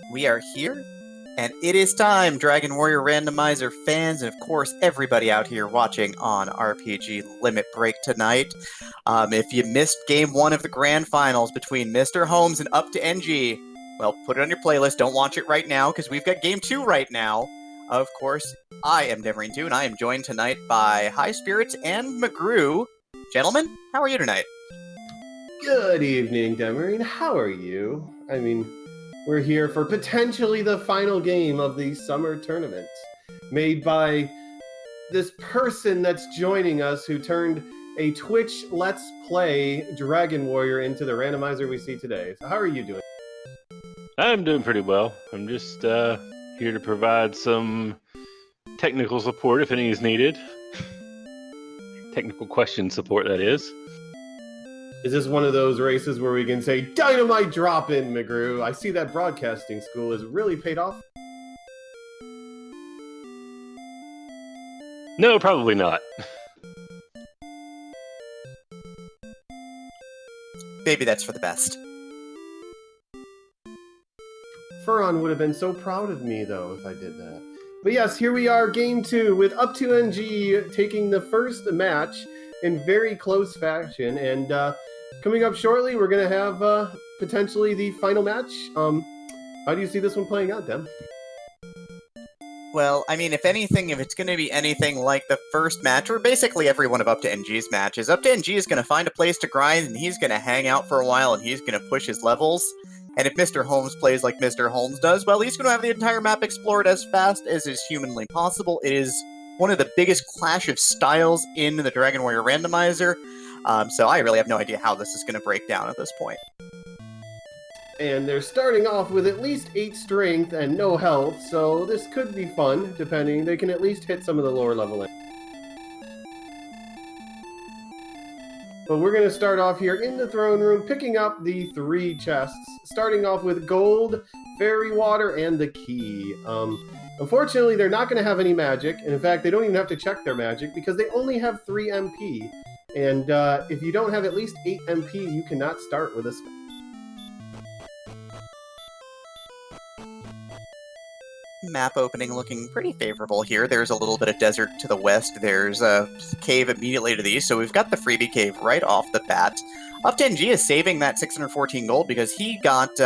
We are here, and it is time, Dragon Warrior Randomizer fans, and of course, everybody out here watching on RPG Limit Break tonight. If you missed Game 1 of the Grand Finals between MisterHomes and up2ng, well, put it on your playlist. Don't watch it right now, because we've got Game 2 right now. Of course, I am Demarine2, and I am joined tonight by Highspirits and McGrew. Gentlemen, how are you tonight? Good evening, Demarine. How are you? We're here for potentially the final game of the summer tournament, made by this person that's joining us who turned a Twitch Let's Play Dragon Warrior into the randomizer we see today. So how are you doing? I'm doing pretty well. I'm just here to provide some technical support if any is needed. Technical question support, that is. Is this one of those races where we can say, dynamite drop in, McGrew? I see that broadcasting school has really paid off. No, probably not. Maybe that's for the best. Furon would have been so proud of me, though, if I did that. But yes, here we are, Game 2, with up2ng taking the first match in very close fashion. And coming up shortly, we're going to have potentially the final match. How do you see this one playing out, Dem? Well, if it's going to be anything like the first match, or basically every one of up2ng's matches, up2ng is going to find a place to grind, and he's going to hang out for a while, and he's going to push his levels. And if MisterHomes plays like MisterHomes does, well, he's going to have the entire map explored as fast as is humanly possible. It is one of the biggest clash of styles in the Dragon Warrior Randomizer, so I really have no idea how this is going to break down at this point. And they're starting off with at least 8 strength and no health, so this could be fun, depending. They can at least hit some of the lower level. But we're going to start off here in the throne room, picking up the 3 chests, starting off with gold, fairy water, and the key. Unfortunately, they're not going to have any magic, and in fact, they don't even have to check their magic, because they only have 3 MP. And if you don't have at least 8 MP, you cannot start with a spell. Map opening looking pretty favorable here. There's a little bit of desert to the west. There's a cave immediately to the east, so we've got the freebie cave right off the bat. up2ng is saving that 614 gold because he got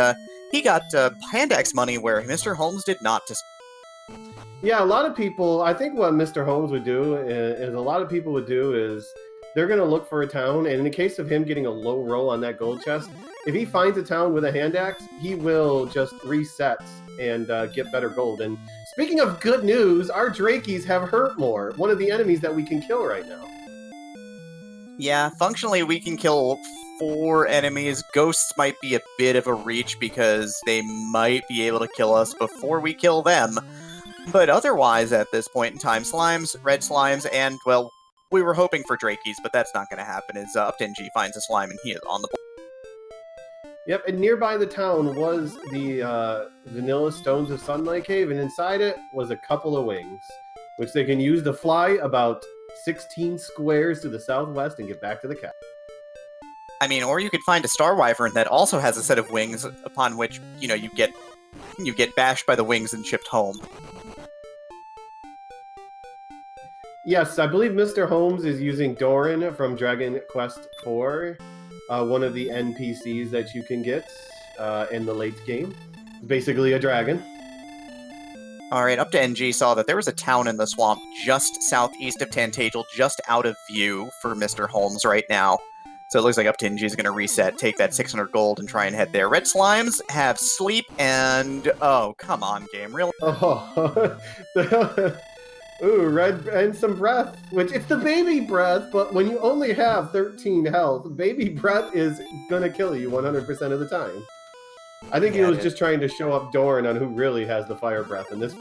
hand axe money where MisterHomes did not. Yeah, a lot of people, I think what MisterHomes would do is a lot of people would do is they're going to look for a town, and in the case of him getting a low roll on that gold chest, if he finds a town with a hand axe, he will just reset and get better gold. And speaking of good news, our Drakies have hurt more, one of the enemies that we can kill right now. Yeah, functionally we can kill 4 enemies. Ghosts might be a bit of a reach because they might be able to kill us before we kill them. But otherwise, at this point in time, slimes, red slimes, and, well, we were hoping for Drakies, but that's not going to happen, as up2ng finds a slime and he is on the board. Yep, and nearby the town was the Vanilla Stones of Sunlight Cave, and inside it was a couple of wings, which they can use to fly about 16 squares to the southwest and get back to the cap. Or you could find a Star Wyvern that also has a set of wings upon which, you get bashed by the wings and shipped home. Yes, I believe MisterHomes is using Doran from Dragon Quest IV, one of the NPCs that you can get in the late game. Basically a dragon. Alright, up2ng saw that there was a town in the swamp just southeast of Tantagel, just out of view for MisterHomes right now. So it looks like up2ng is going to reset, take that 600 gold, and try and head there. Red slimes have sleep and... Oh, come on, game, really? Oh, ooh, red and some breath, which it's the baby breath, but when you only have 13 health, baby breath is gonna kill you 100% of the time. I think he was just trying to show up Doran on who really has the fire breath in this.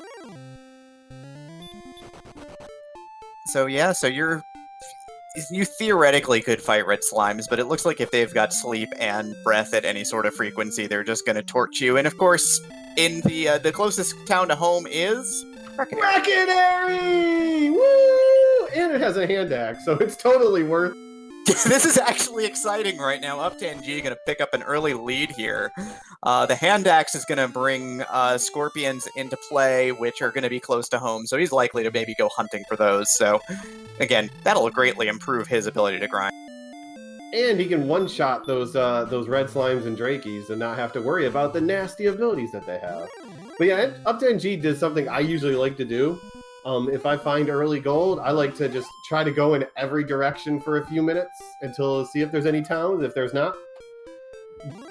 So you theoretically could fight red slimes, but it looks like if they've got sleep and breath at any sort of frequency, they're just gonna torch you. And of course, in the closest town to home is... Bracketary! Woo! And it has a hand axe, so it's totally worth. This is actually exciting right now. Up2ng going to pick up an early lead here. The hand axe is going to bring scorpions into play, which are going to be close to home, so he's likely to maybe go hunting for those. So, again, that'll greatly improve his ability to grind. And he can one-shot those red slimes and drakies and not have to worry about the nasty abilities that they have. But yeah, up2ng did something I usually like to do. If I find early gold, I like to just try to go in every direction for a few minutes until see if there's any towns. If there's not,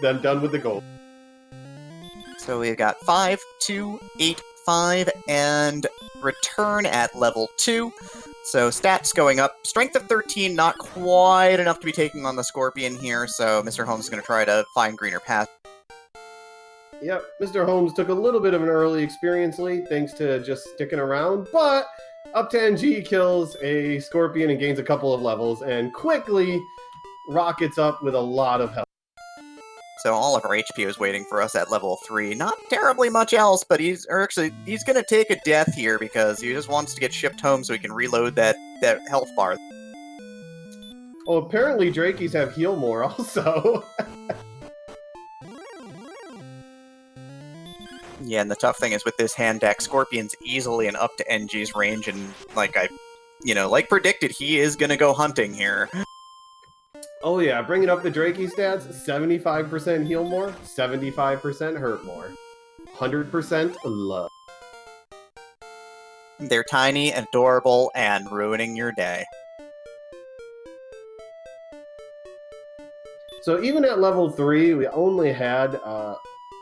then done with the gold. So we've got 5, 2, 8, 5, and return at level 2. So stats going up. Strength of 13, not quite enough to be taking on the Scorpion here, so MisterHomes is going to try to find greener path. Yep, MisterHomes took a little bit of an early experience lead thanks to just sticking around, but up2ng kills a Scorpion and gains a couple of levels and quickly rockets up with a lot of health. So all of our HP is waiting for us at level 3. Not terribly much else, but he's going to take a death here because he just wants to get shipped home so he can reload that health bar. Well, apparently Drakies have heal more also. Yeah, and the tough thing is with this hand deck, Scorpion's easily and up2ng's range, and like predicted, he is going to go hunting here. Oh yeah, bringing up the Drakey stats, 75% heal more, 75% hurt more, 100% love. They're tiny, adorable, and ruining your day. So even at level 3, we only had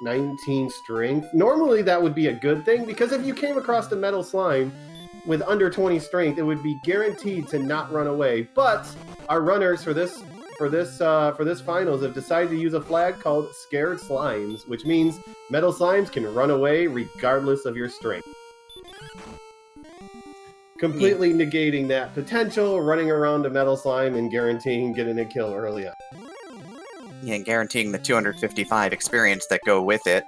19 strength. Normally that would be a good thing, because if you came across the metal slime with under 20 strength, it would be guaranteed to not run away. But our runners for this finals have decided to use a flag called Scared Slimes, which means metal slimes can run away regardless of your strength. Completely negating that potential, running around a metal slime and guaranteeing getting a kill early on. Yeah, and guaranteeing the 255 experience that go with it.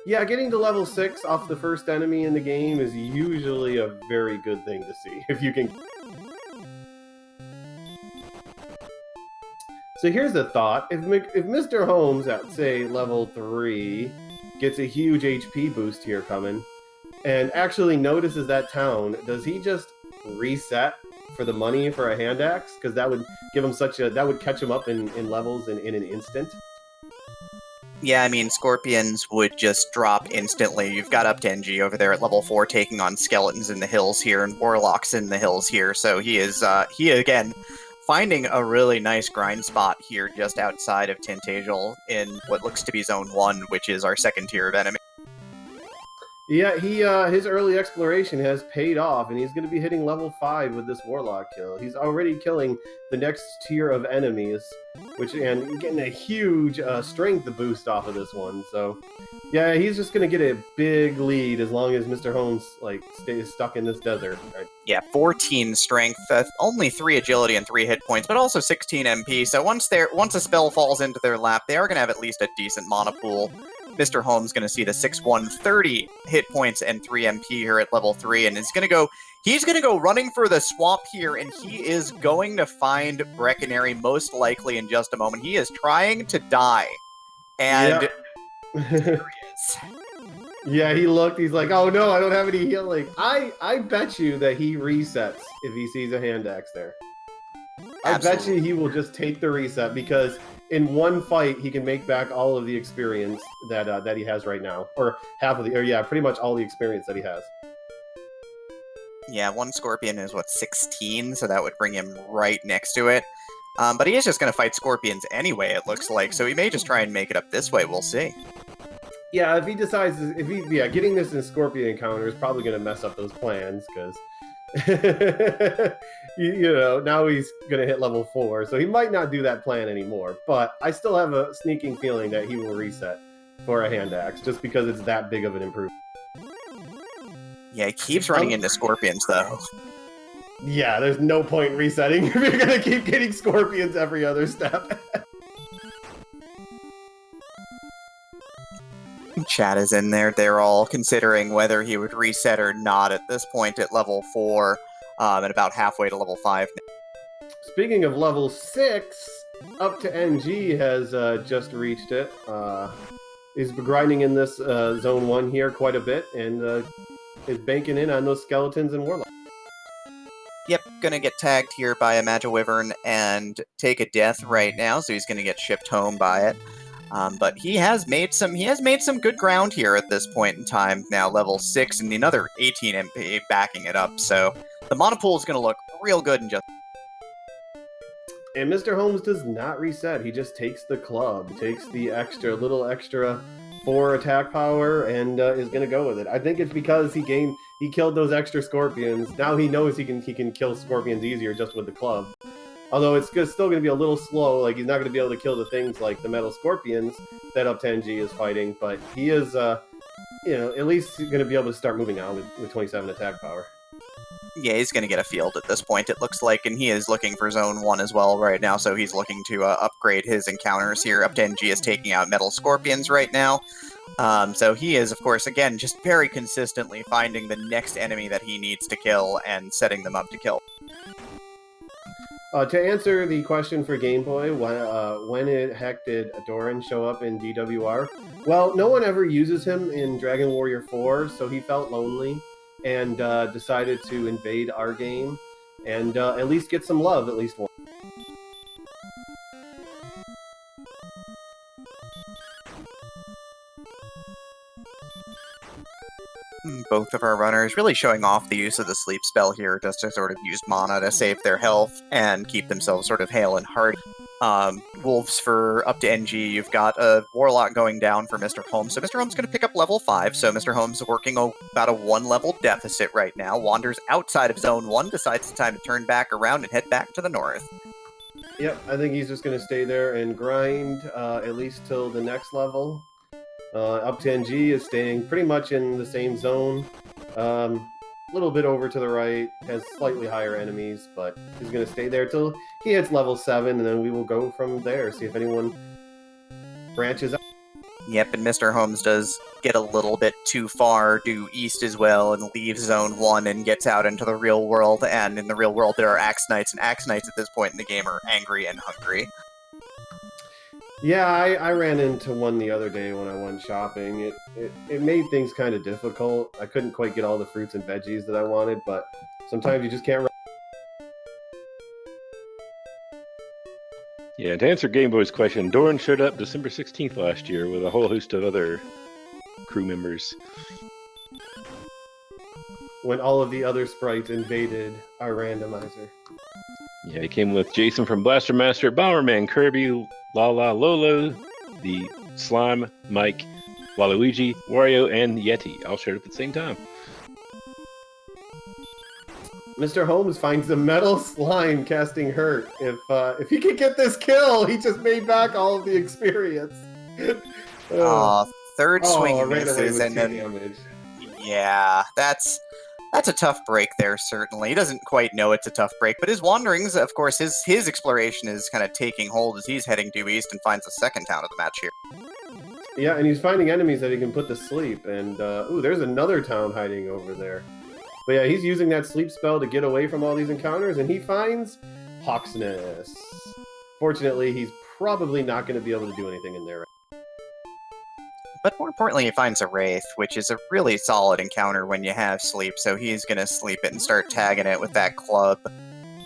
Yeah, getting to level 6 off the first enemy in the game is usually a very good thing to see, if you can. So here's a thought. If MisterHomes at, say, level 3 gets a huge HP boost here coming, and actually notices that town, does he just reset for the money for a hand axe? Because that would give him that would catch him up in levels in an instant. Yeah, I mean, Scorpions would just drop instantly. You've got up2ng over there at level 4 taking on Skeletons in the hills here and Warlocks in the hills here, so he is, again, finding a really nice grind spot here just outside of Tintagel in what looks to be Zone 1, which is our second tier of enemy. Yeah, his early exploration has paid off, and he's going to be hitting level 5 with this Warlock kill. He's already killing the next tier of enemies, and getting a huge strength boost off of this one. So, yeah, he's just going to get a big lead as long as MisterHomes stays stuck in this desert. Right? Yeah, 14 strength, only 3 agility and 3 hit points, but also 16 MP. So once a spell falls into their lap, they are going to have at least a decent mana pool. MisterHomes going to see the 6/130 hit points and 3 MP here at level 3, and he's going to go running for the swamp here, and he is going to find Breckenary most likely in just a moment. He is trying to die, and there he is. Yeah, he's like, oh no, I don't have any healing. I bet you that he resets if he sees a hand axe there. I bet you he will just take the reset, because in one fight he can make back all of the experience that he has right now, or pretty much all the experience that he has. Yeah, one Scorpion is 16, so that would bring him right next to it. But he is just going to fight Scorpions anyway, it looks like, so he may just try and make it up this way. We'll see. Yeah, if he decides, getting this in Scorpion encounter is probably going to mess up those plans, because now he's going to hit level 4, so he might not do that plan anymore. But I still have a sneaking feeling that he will reset for a hand axe, just because it's that big of an improvement. Yeah, he keeps running into Scorpions, though. Yeah, there's no point in resetting if you're going to keep getting Scorpions every other step. Chat is in there. They're all considering whether he would reset or not at this point at level 4. and about halfway to level 5. Speaking of level 6, up2ng has just reached it. He's been grinding in this zone 1 here quite a bit, and is banking in on those skeletons and warlocks. Yep, gonna get tagged here by a Magiwyvern and take a death right now, so he's gonna get shipped home by it. But he has made some good ground here at this point in time. Now level 6 and another 18 MP backing it up, so the mana pool is gonna look real good in just. And MisterHomes does not reset. He just takes the club, takes the little extra 4 attack power, and is going to go with it. I think it's because he killed those extra scorpions. Now he knows he can kill scorpions easier just with the club. Although it's still going to be a little slow. Like, he's not going to be able to kill the things like the metal scorpions that up2ng is fighting. But he is, at least going to be able to start moving out with 27 attack power. Yeah, he's going to get a field at this point, it looks like, and he is looking for Zone 1 as well right now, so he's looking to upgrade his encounters here. up2ng is taking out Metal Scorpions right now, so he is, of course, again, just very consistently finding the next enemy that he needs to kill and setting them up to kill. To answer the question for Game Boy, when the heck did Doran show up in DWR? Well, no one ever uses him in Dragon Warrior 4, so he felt lonely and decided to invade our game and at least get some love, at least once. Both of our runners really showing off the use of the sleep spell here, just to sort of use mana to save their health and keep themselves sort of hale and hearty. Wolves for up2ng, you've got a Warlock going down for MisterHomes. So MisterHomes is going to pick up level 5, so MisterHomes is working about a 1-level deficit right now. Wanders outside of Zone 1, decides it's time to turn back around and head back to the north. Yep, I think he's just going to stay there and grind at least till the next level. up2ng is staying pretty much in the same zone. A little bit over to the right, has slightly higher enemies, but he's going to stay there till he hits level 7, and then we will go from there, see if anyone branches out. Yep, and MisterHomes does get a little bit too far due east as well and leaves Zone 1 and gets out into the real world, and in the real world there are Axe Knights, and Axe Knights at this point in the game are angry and hungry. Yeah, I ran into one the other day when I went shopping. It made things kind of difficult. I couldn't quite get all the fruits and veggies that I wanted, but sometimes you just can't run. Yeah, to answer Game Boy's question, Doran showed up December 16th last year with a whole host of other crew members. When all of the other sprites invaded our randomizer. Yeah, he came with Jason from Blaster Master, Bomberman, Kirby, Lala Lolo, the Slime, Mike, Waluigi, Wario, and Yeti all showed up at the same time. MisterHomes finds the metal slime casting hurt. If he could get this kill, he just made back all of the experience. Third swing misses, and then damage. Yeah, that's a tough break there, certainly. He doesn't quite know it's a tough break, but his wanderings, of course, his exploration is kind of taking hold as he's heading due east and finds the second town of the match here. Yeah, and he's finding enemies that he can put to sleep, and there's another town hiding over there. But yeah, he's using that sleep spell to get away from all these encounters, and he finds Hawksness. Fortunately, he's probably not going to be able to do anything in there. But more importantly, he finds a Wraith, which is a really solid encounter when you have sleep, so he's going to sleep it and start tagging it with that club.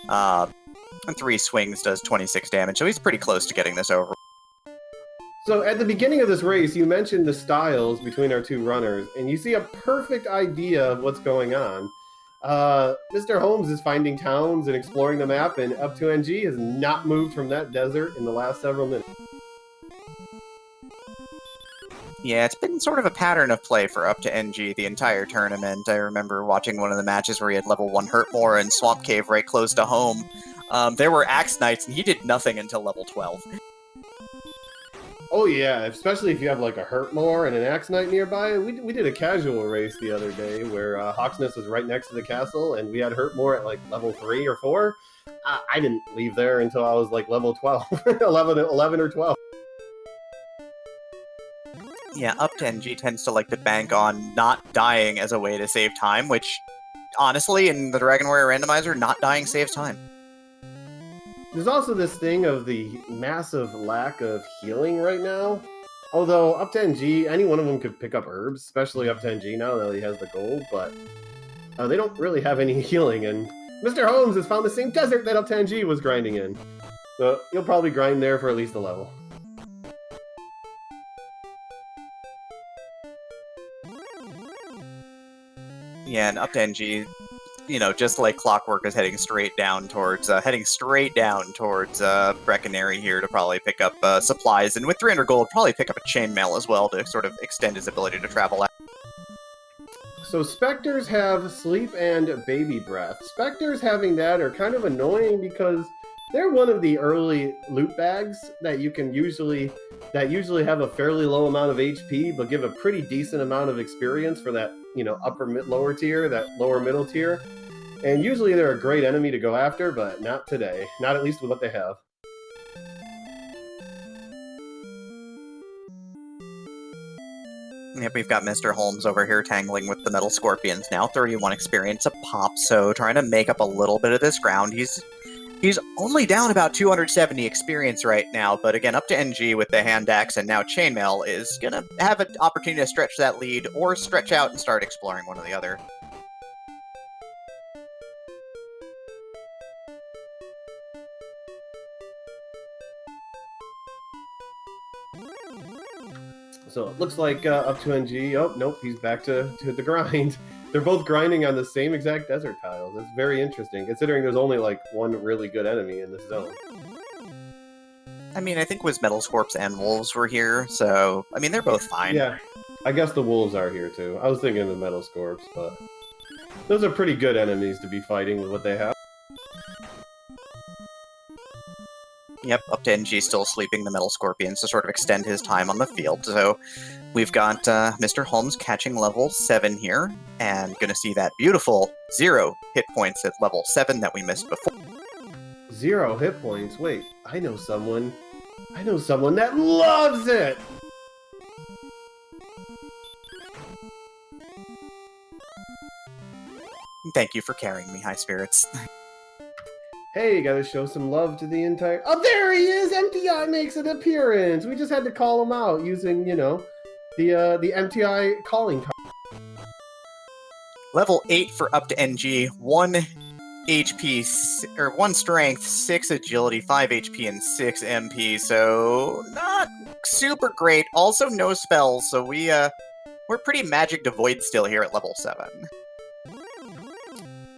And 3 swings does 26 damage, so he's pretty close to getting this over. So at the beginning of this race, you mentioned the styles between our two runners, and you see a perfect idea of what's going on. MisterHomes is finding towns and exploring the map, and up2ng has not moved from that desert in the last several minutes. Yeah, it's been sort of a pattern of play for up2ng the entire tournament. I remember watching one of the matches where he had level 1 Hurtmore and Swamp Cave right close to home. There were Axe Knights, and he did nothing until level 12. Oh yeah, especially if you have like a Hurtmore and an Axe Knight nearby. We did a casual race the other day where Hawksness was right next to the castle, and we had Hurtmore at like level 3 or 4. I didn't leave there until I was like level 12, 11 or 12. Yeah, up2ng tends to like to bank on not dying as a way to save time, which honestly, in the Dragon Warrior Randomizer, not dying saves time. There's also this thing of the massive lack of healing right now. Although up2ng, any one of them could pick up herbs, especially up2ng now that he has the gold, but they don't really have any healing, and MisterHomes has found the same desert that up2ng was grinding in. So you'll probably grind there for at least a level. Yeah, and up2ng, you know, just like clockwork, is heading straight down towards Breckenary here to probably pick up supplies, and with 300 gold, probably pick up a chainmail as well to sort of extend his ability to travel out. So Spectres have sleep and baby breath. Spectres having that are kind of annoying because they're one of the early loot bags that you can usually have a fairly low amount of HP but give a pretty decent amount of experience for that, you know, lower tier, that lower middle tier. And usually they're a great enemy to go after, but not today. Not at least with what they have. Yep, we've got MisterHomes over here tangling with the Metal Scorpions now. 31 experience a pop, so trying to make up a little bit of this ground. He's only down about 270 experience right now, but again, up2ng with the hand axe and now chainmail is going to have an opportunity to stretch that lead or stretch out and start exploring one or the other. So it looks like up2ng, oh, nope, he's back to the grind. They're both grinding on the same exact desert tiles. That's very interesting, considering there's only like one really good enemy in this zone. I mean, I think was Metal Scorps and Wolves were here, so, I mean, they're both fine. Yeah, I guess the Wolves are here too. I was thinking of the Metal Scorps, but those are pretty good enemies to be fighting with what they have. Yep, up2ng still sleeping the Metal Scorpions to sort of extend his time on the field. So we've got MisterHomes catching level 7 here, and going to see that beautiful 0 hit points at level 7 that we missed before. 0 hit points? Wait, I know someone that loves it! Thank you for carrying me, Highspirits. Hey, you gotta show some love to the entire... Oh, there he is! MTI makes an appearance! We just had to call him out using, you know, the MTI calling card. Level 8 for up2ng, 1 HP, or 1 strength, 6 agility, 5 HP, and 6 MP, so not super great. Also no spells, so we're pretty magic devoid still here at level 7.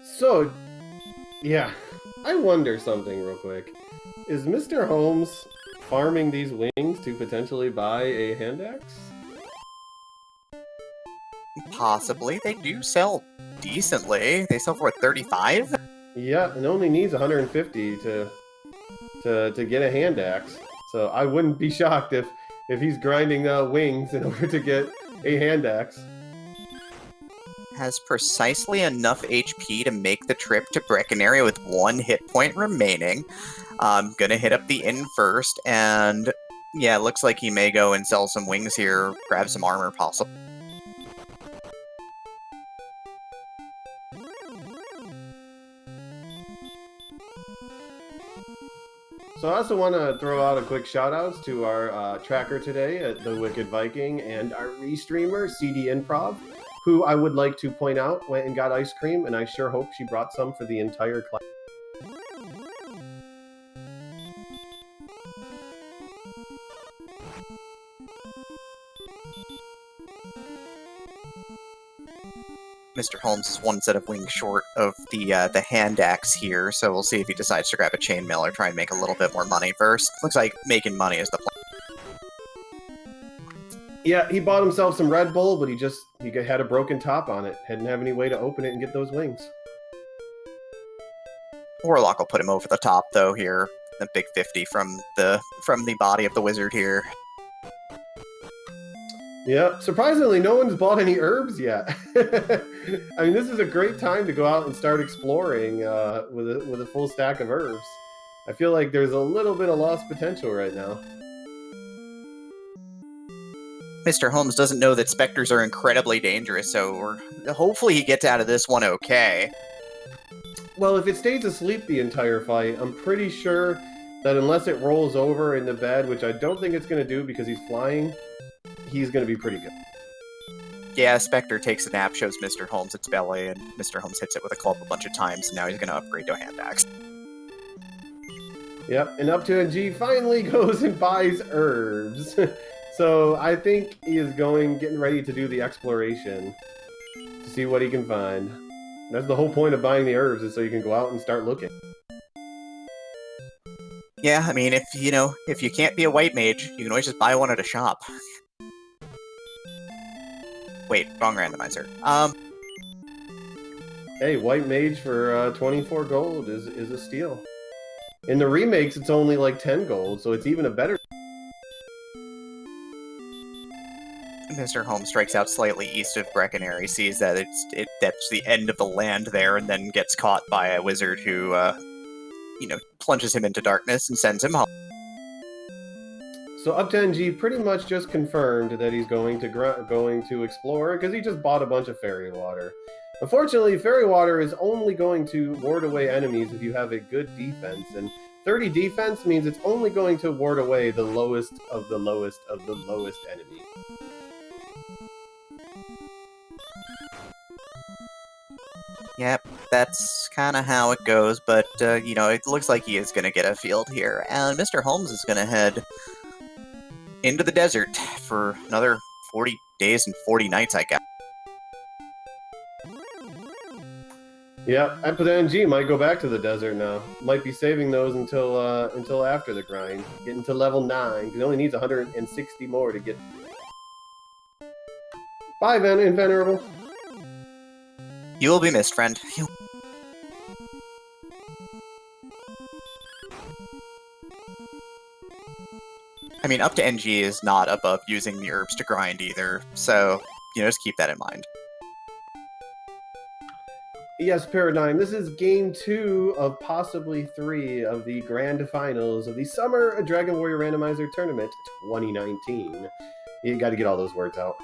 So, yeah. I wonder something real quick. Is MisterHomes farming these wings to potentially buy a hand axe? Possibly. They do sell decently. They sell for 35? Yeah, and only needs 150 to get a hand axe. So I wouldn't be shocked if he's grinding wings in order to get a hand axe. Has precisely enough HP to make the trip to Breckenary with 1 hit point remaining. I'm gonna hit up the inn first, and yeah, it looks like he may go and sell some wings here, grab some armor possibly. So I also want to throw out a quick shout outs to our tracker today at The Wicked Viking and our restreamer, CD Improv, who I would like to point out went and got ice cream, and I sure hope she brought some for the entire class. MisterHomes is 1 set of wings short of the hand axe here, so we'll see if he decides to grab a chainmail or try and make a little bit more money first. Looks like making money is the plan. Yeah, he bought himself some Red Bull, but he had a broken top on it. Didn't have any way to open it and get those wings. Warlock will put him over the top, though, here. The big 50 from the body of the wizard here. Yeah, surprisingly, no one's bought any herbs yet. I mean, this is a great time to go out and start exploring with a full stack of herbs. I feel like there's a little bit of lost potential right now. Mr. Holmes doesn't know that specters are incredibly dangerous, so hopefully he gets out of this one okay. Well, if it stays asleep the entire fight, I'm pretty sure that unless it rolls over into bed, which I don't think it's going to do because he's flying, he's going to be pretty good. Yeah, Spectre takes a nap, shows Mr. Holmes its belly, and Mr. Holmes hits it with a club a bunch of times, and now he's going to upgrade to a hand axe. Yep, and up2ng finally goes and buys herbs. So I think he is getting ready to do the exploration to see what he can find. That's the whole point of buying the herbs, is so you can go out and start looking. Yeah, I mean, if you can't be a white mage, you can always just buy one at a shop. Wait, wrong randomizer. Hey, white mage for 24 gold is a steal. In the remakes, it's only like 10 gold, so it's even a better. Mr. Holmes strikes out slightly east of Breckenary, sees that that's the end of the land there, and then gets caught by a wizard who, plunges him into darkness and sends him home. So up2ng pretty much just confirmed that he's going to explore because he just bought a bunch of fairy water. Unfortunately, fairy water is only going to ward away enemies if you have a good defense, and 30 defense means it's only going to ward away the lowest of the lowest of the lowest enemy. Yep, that's kind of how it goes, but, it looks like he is going to get a field here, and Mr. Holmes is going to head into the desert for another 40 days and 40 nights, I guess. Yeah, up2ng might go back to the desert now. Might be saving those until after the grind. Getting to level 9. He only needs 160 more to get... Bye, Venerable. You will be missed, friend. I mean, up2ng is not above using the herbs to grind either, so, just keep that in mind. Yes, Paradigm, this is game 2 of possibly 3 of the grand finals of the Summer Dragon Warrior Randomizer Tournament 2019. You got to get all those words out.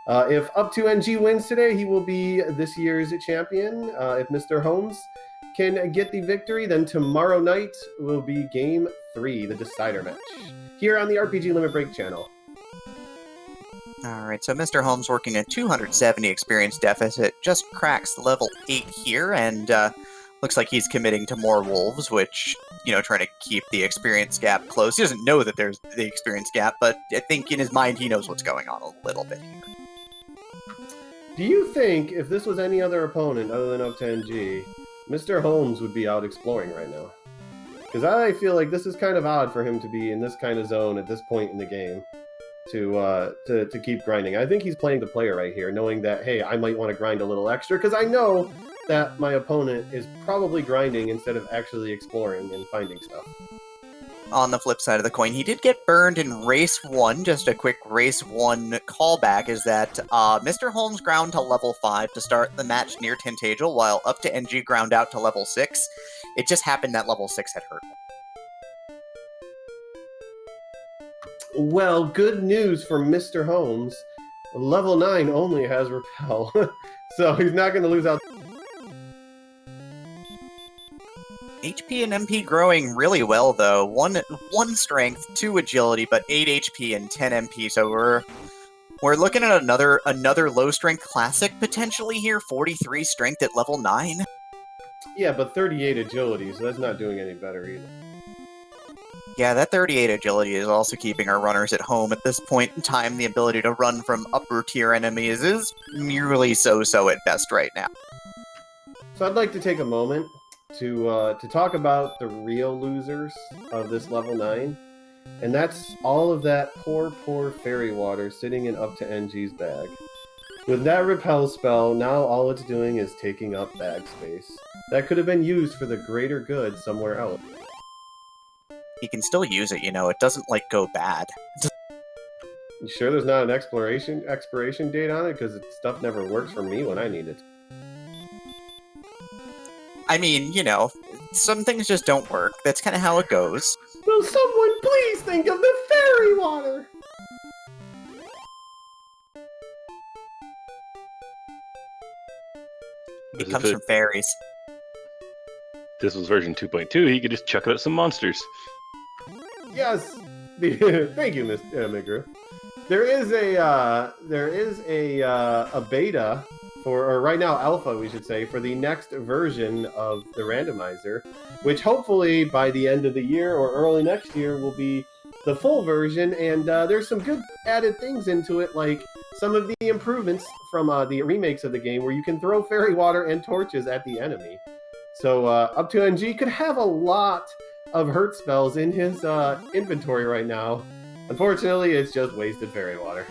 If up2ng wins today, he will be this year's champion. If Mr. Holmes can get the victory, then tomorrow night will be game 3, the decider match, here on the RPG Limit Break channel. Alright, so Mr. Holmes working a 270 experience deficit, just cracks level 8 here, and looks like he's committing to more wolves, which, trying to keep the experience gap close. He doesn't know that there's the experience gap, but I think in his mind he knows what's going on a little bit here. Do you think if this was any other opponent other than up2ng, Mr. Holmes would be out exploring right now? Because I feel like this is kind of odd for him to be in this kind of zone at this point in the game to keep grinding. I think he's playing the player right here, knowing that, hey, I might want to grind a little extra, because I know that my opponent is probably grinding instead of actually exploring and finding stuff. On the flip side of the coin, he did get burned in Race 1. Just a quick Race 1 callback is that Mr. Holmes ground to level 5 to start the match near Tintagel, while up2ng ground out to level 6. It just happened that level 6 had hurt him. Well, good news for Mr. Holmes. Level 9 only has Repel, so he's not going to lose out. HP and MP growing really well, though. One strength, 2 agility, but 8 HP and 10 MP, so we're looking at another low strength classic potentially here. 43 strength at level 9. Yeah, but 38 agility, so that's not doing any better either. Yeah, that 38 agility is also keeping our runners at home at this point in time. The ability to run from upper tier enemies is merely so-so at best right now. So I'd like to take a moment to talk about the real losers of this level 9, and that's all of that poor fairy water sitting in up2ng's bag. With that repel spell, now all it's doing is taking up bag space. That could have been used for the greater good somewhere else. He can still use it, it doesn't, go bad. You sure there's not an expiration date on it? Because stuff never works for me when I need it. I mean, some things just don't work. That's kind of how it goes. Will someone please think of the fairy water? It comes from fairies. This was version 2.2. He could just chuck out some monsters. Yes. Thank you, Mr. Migru. There is a beta for, or right now alpha, we should say, for the next version of the randomizer, which hopefully by the end of the year or early next year will be the full version. And there's some good added things into it, like some of the improvements from the remakes of the game, where you can throw fairy water and torches at the enemy. So up2ng could have a lot of hurt spells in his inventory right now. Unfortunately, it's just wasted fairy water.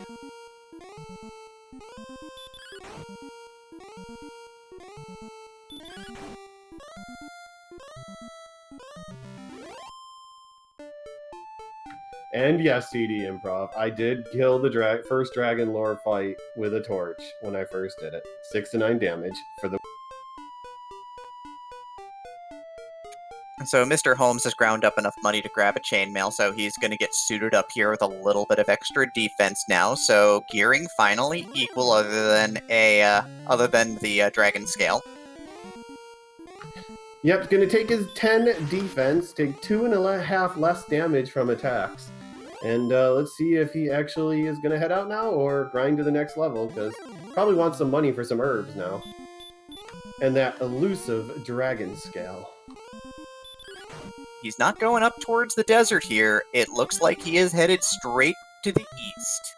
And yes, CD Improv, I did kill the first Dragon Lore fight with a torch when I first did it. 6 to 9 damage for the... So Mr. Holmes has ground up enough money to grab a chainmail, so he's going to get suited up here with a little bit of extra defense now. So gearing finally equal, other than the dragon scale. Yep, going to take his 10 defense, take 2.5 less damage from attacks. And let's see if he actually is going to head out now or grind to the next level, because probably wants some money for some herbs now. And that elusive dragon scale. He's not going up towards the desert here. It looks like he is headed straight to the east.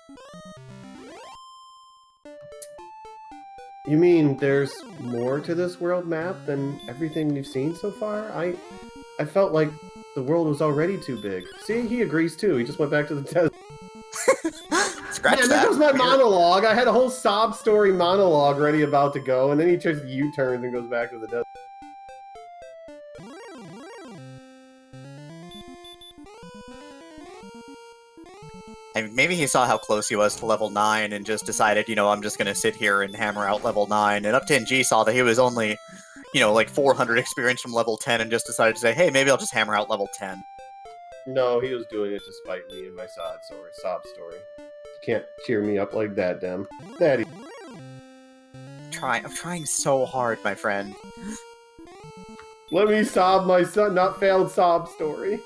You mean there's more to this world map than everything we've seen so far? I felt like the world was already too big. See, he agrees too. He just went back to the desert. Scratch Man, that. there goes my monologue. I had a whole sob story monologue ready about to go, and then he just U-turns and goes back to the desert. I mean, maybe he saw how close he was to level 9 and just decided, I'm just going to sit here and hammer out level 9. And up2ng saw that he was only, like 400 experience from level 10 and just decided to say, hey, maybe I'll just hammer out level 10. No, he was doing it to spite me in my sob story. You can't cheer me up like that, Dem. Daddy. I'm trying so hard, my friend. Let me sob my not failed sob story.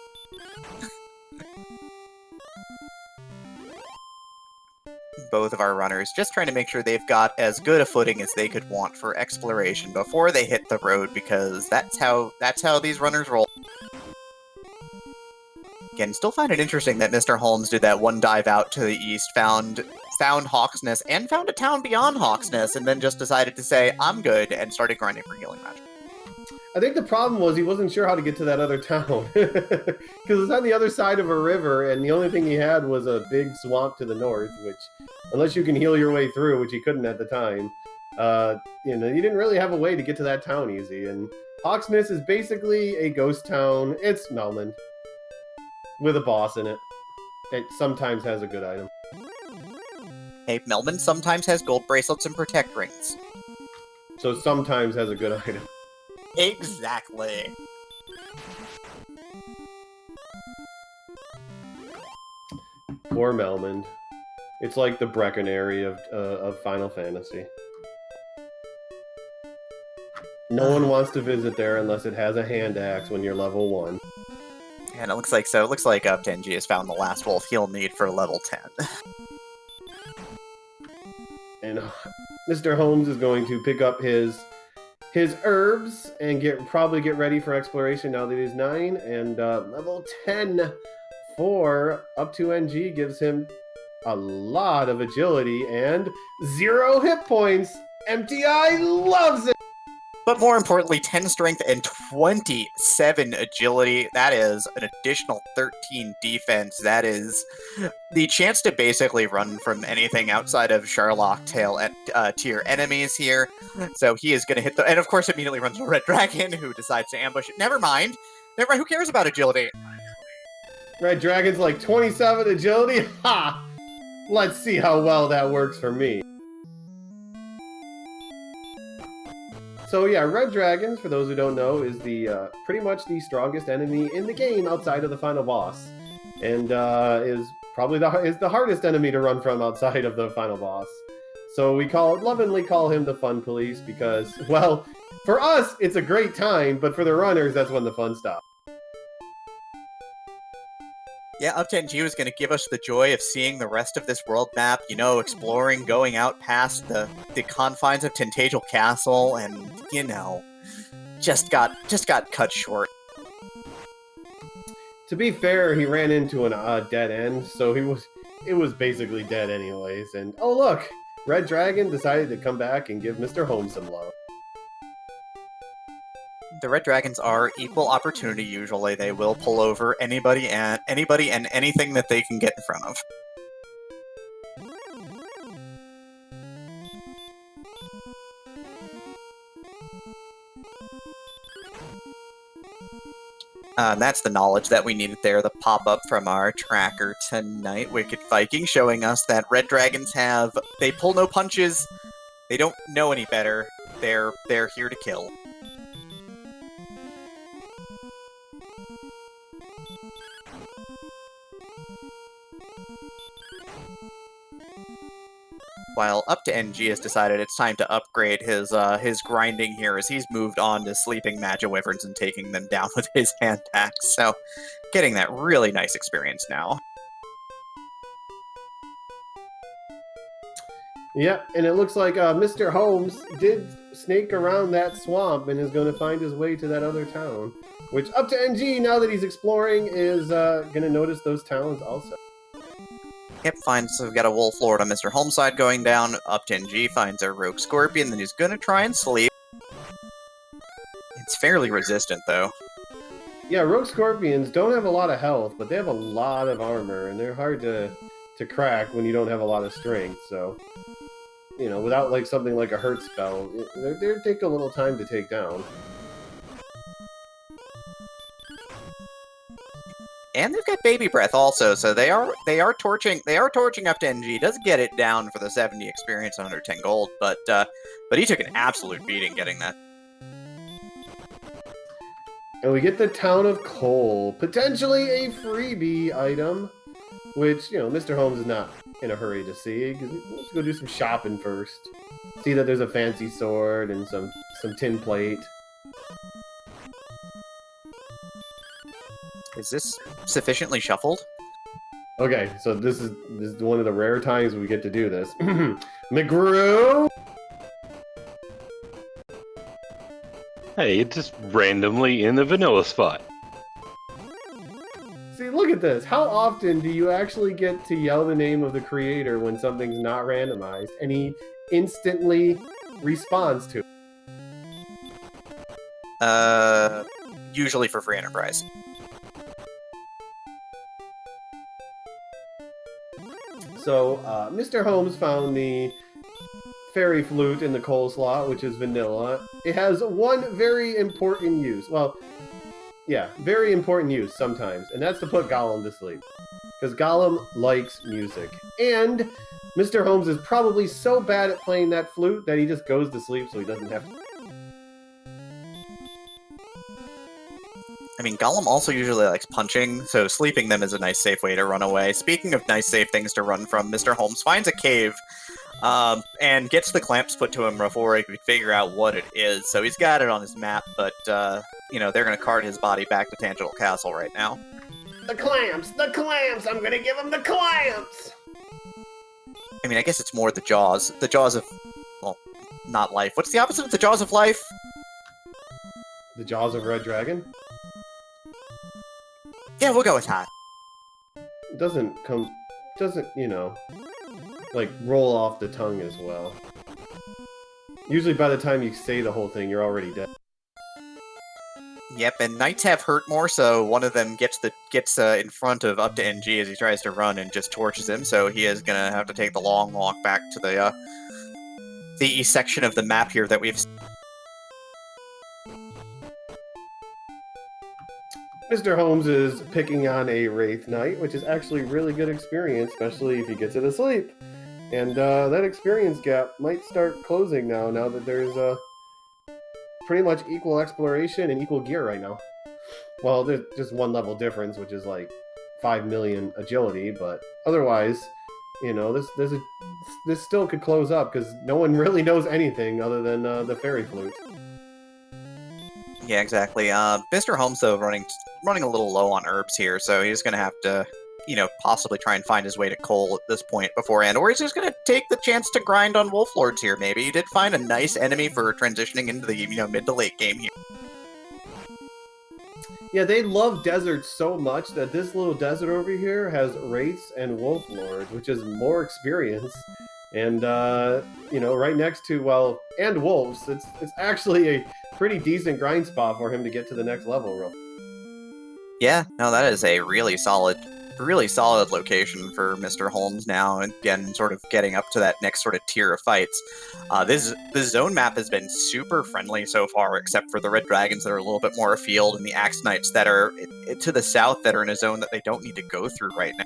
Both of our runners just trying to make sure they've got as good a footing as they could want for exploration before they hit the road, because that's how these runners roll. Again, still find it interesting that Mr. Holmes did that one dive out to the east, found Hawksness, and found a town beyond Hawksness, and then just decided to say, I'm good, and started grinding for healing magic. I think the problem was he wasn't sure how to get to that other town. Because it's on the other side of a river, and the only thing he had was a big swamp to the north, which, unless you can heal your way through, which he couldn't at the time, you didn't really have a way to get to that town easy. And Hawksness is basically a ghost town. It's Melmond, with a boss in it. It sometimes has a good item. Hey, Melman sometimes has gold bracelets and protect rings. So sometimes has a good item. Exactly. Poor Melmond. It's like the Brecconary of Final Fantasy. No one wants to visit there unless it has a hand axe when you're level 1. And it looks like up2ng has found the last wolf he'll need for level 10. And Mr. Holmes is going to pick up his herbs and probably get ready for exploration now that he's 9. And level 10 for up2ng gives him a lot of agility and 0 hit points. MTI loves it! But more importantly, 10 strength and 27 agility. That is an additional 13 defense. That is the chance to basically run from anything outside of Sherlock Tail tier enemies here. So he is going to hit and of course immediately runs to Red Dragon, who decides to ambush it. Never mind. Who cares about agility? Red Dragon's like 27 agility? Ha! Let's see how well that works for me. So yeah, Red Dragons, for those who don't know, is the pretty much the strongest enemy in the game outside of the final boss, and is probably the hardest enemy to run from outside of the final boss. So we lovingly call him the Fun Police because, well, for us, it's a great time, but for the runners, that's when the fun stops. Yeah, up2ng is going to give us the joy of seeing the rest of this world map, you know, exploring, going out past the confines of Tintagel Castle, and, you know, just got cut short. To be fair, he ran into a dead end, so it was basically dead anyways. And oh look, Red Dragon decided to come back and give MisterHomes some love. The Red Dragons are equal opportunity usually. They will pull over anybody and anything that they can get in front of. That's the knowledge that we needed there, the pop-up from our tracker tonight, Wicked Viking, showing us that Red Dragons they pull no punches, they don't know any better, they're here to kill. While up2ng has decided it's time to upgrade his grinding here, as he's moved on to sleeping Magiwyverns and taking them down with his hand axe. So, getting that really nice experience now. Yep, and it looks like MisterHomes did snake around that swamp and is going to find his way to that other town. Which up2ng, now that he's exploring, is going to notice those towns also. Yep, we've got a Wolf Lord on MisterHomes' side going down. up2ng finds a Rogue Scorpion, then he's gonna try and sleep. It's fairly resistant, though. Yeah, Rogue Scorpions don't have a lot of health, but they have a lot of armor, and they're hard to crack when you don't have a lot of strength, so... You know, without like something like a hurt spell, they take a little time to take down. And they've got Baby Breath also, so they are torching up2ng. Does get it down for the 70 experience, 110 gold, but he took an absolute beating getting that. And we get the Town of Coal, potentially a freebie item, which, you know, MisterHomes is not in a hurry to see, because he wants to go do some shopping first. See that there's a fancy sword and some tin plate. Is this sufficiently shuffled? Okay, so this is one of the rare times we get to do this. McGrew! Hey, it's just randomly in the vanilla spot. See, look at this. How often do you actually get to yell the name of the creator when something's not randomized, and he instantly responds to it? Usually for free enterprise. So, MisterHomes found the fairy flute in the coal slot, which is vanilla. It has one very important use. Well, yeah, very important use sometimes, and that's to put Gollum to sleep. Because Gollum likes music. And MisterHomes is probably so bad at playing that flute that he just goes to sleep so he doesn't have to. I mean, Gollum also usually likes punching, so sleeping them is a nice safe way to run away. Speaking of nice safe things to run from, MisterHomes finds a cave, and gets the clamps put to him before he could figure out what it is. So he's got it on his map, but, you know, they're going to cart his body back to Tintagel Castle right now. The clamps! The clamps! I'm gonna give him the clamps! I mean, I guess it's more the jaws. The jaws of... well, not life. What's the opposite of the jaws of life? The jaws of Red Dragon? Yeah, we'll go with that. Doesn't, you know, like, roll off the tongue as well. Usually by the time you say the whole thing, you're already dead. Yep, and knights have hurt more, so one of them gets in front of up2ng as he tries to run and just torches him, so he is gonna have to take the long walk back to the east section of the map here that we've... MisterHomes is picking on a Wraith Knight, which is actually really good experience, especially if he gets it asleep. And that experience gap might start closing now that there's pretty much equal exploration and equal gear right now. Well, there's just one level difference, which is like 5 million agility, but otherwise, you know, this still could close up because no one really knows anything other than the fairy flute. Yeah, exactly. Mr. Holmes, though, running a little low on herbs here, so he's going to have to, possibly try and find his way to coal at this point beforehand, or he's just going to take the chance to grind on Wolf Lords here, maybe. He did find a nice enemy for transitioning into the, mid to late game here. Yeah, they love deserts so much that this little desert over here has Wraiths and Wolf Lords, which is more experience. And, right next to, and Wolves, it's actually a pretty decent grind spot for him to get to the next level, real. Yeah, no, that is a really solid location for Mr. Holmes now, and again, sort of getting up to that next sort of tier of fights. This zone map has been super friendly so far, except for the Red Dragons that are a little bit more afield, and the Axe Knights that are to the south that are in a zone that they don't need to go through right now.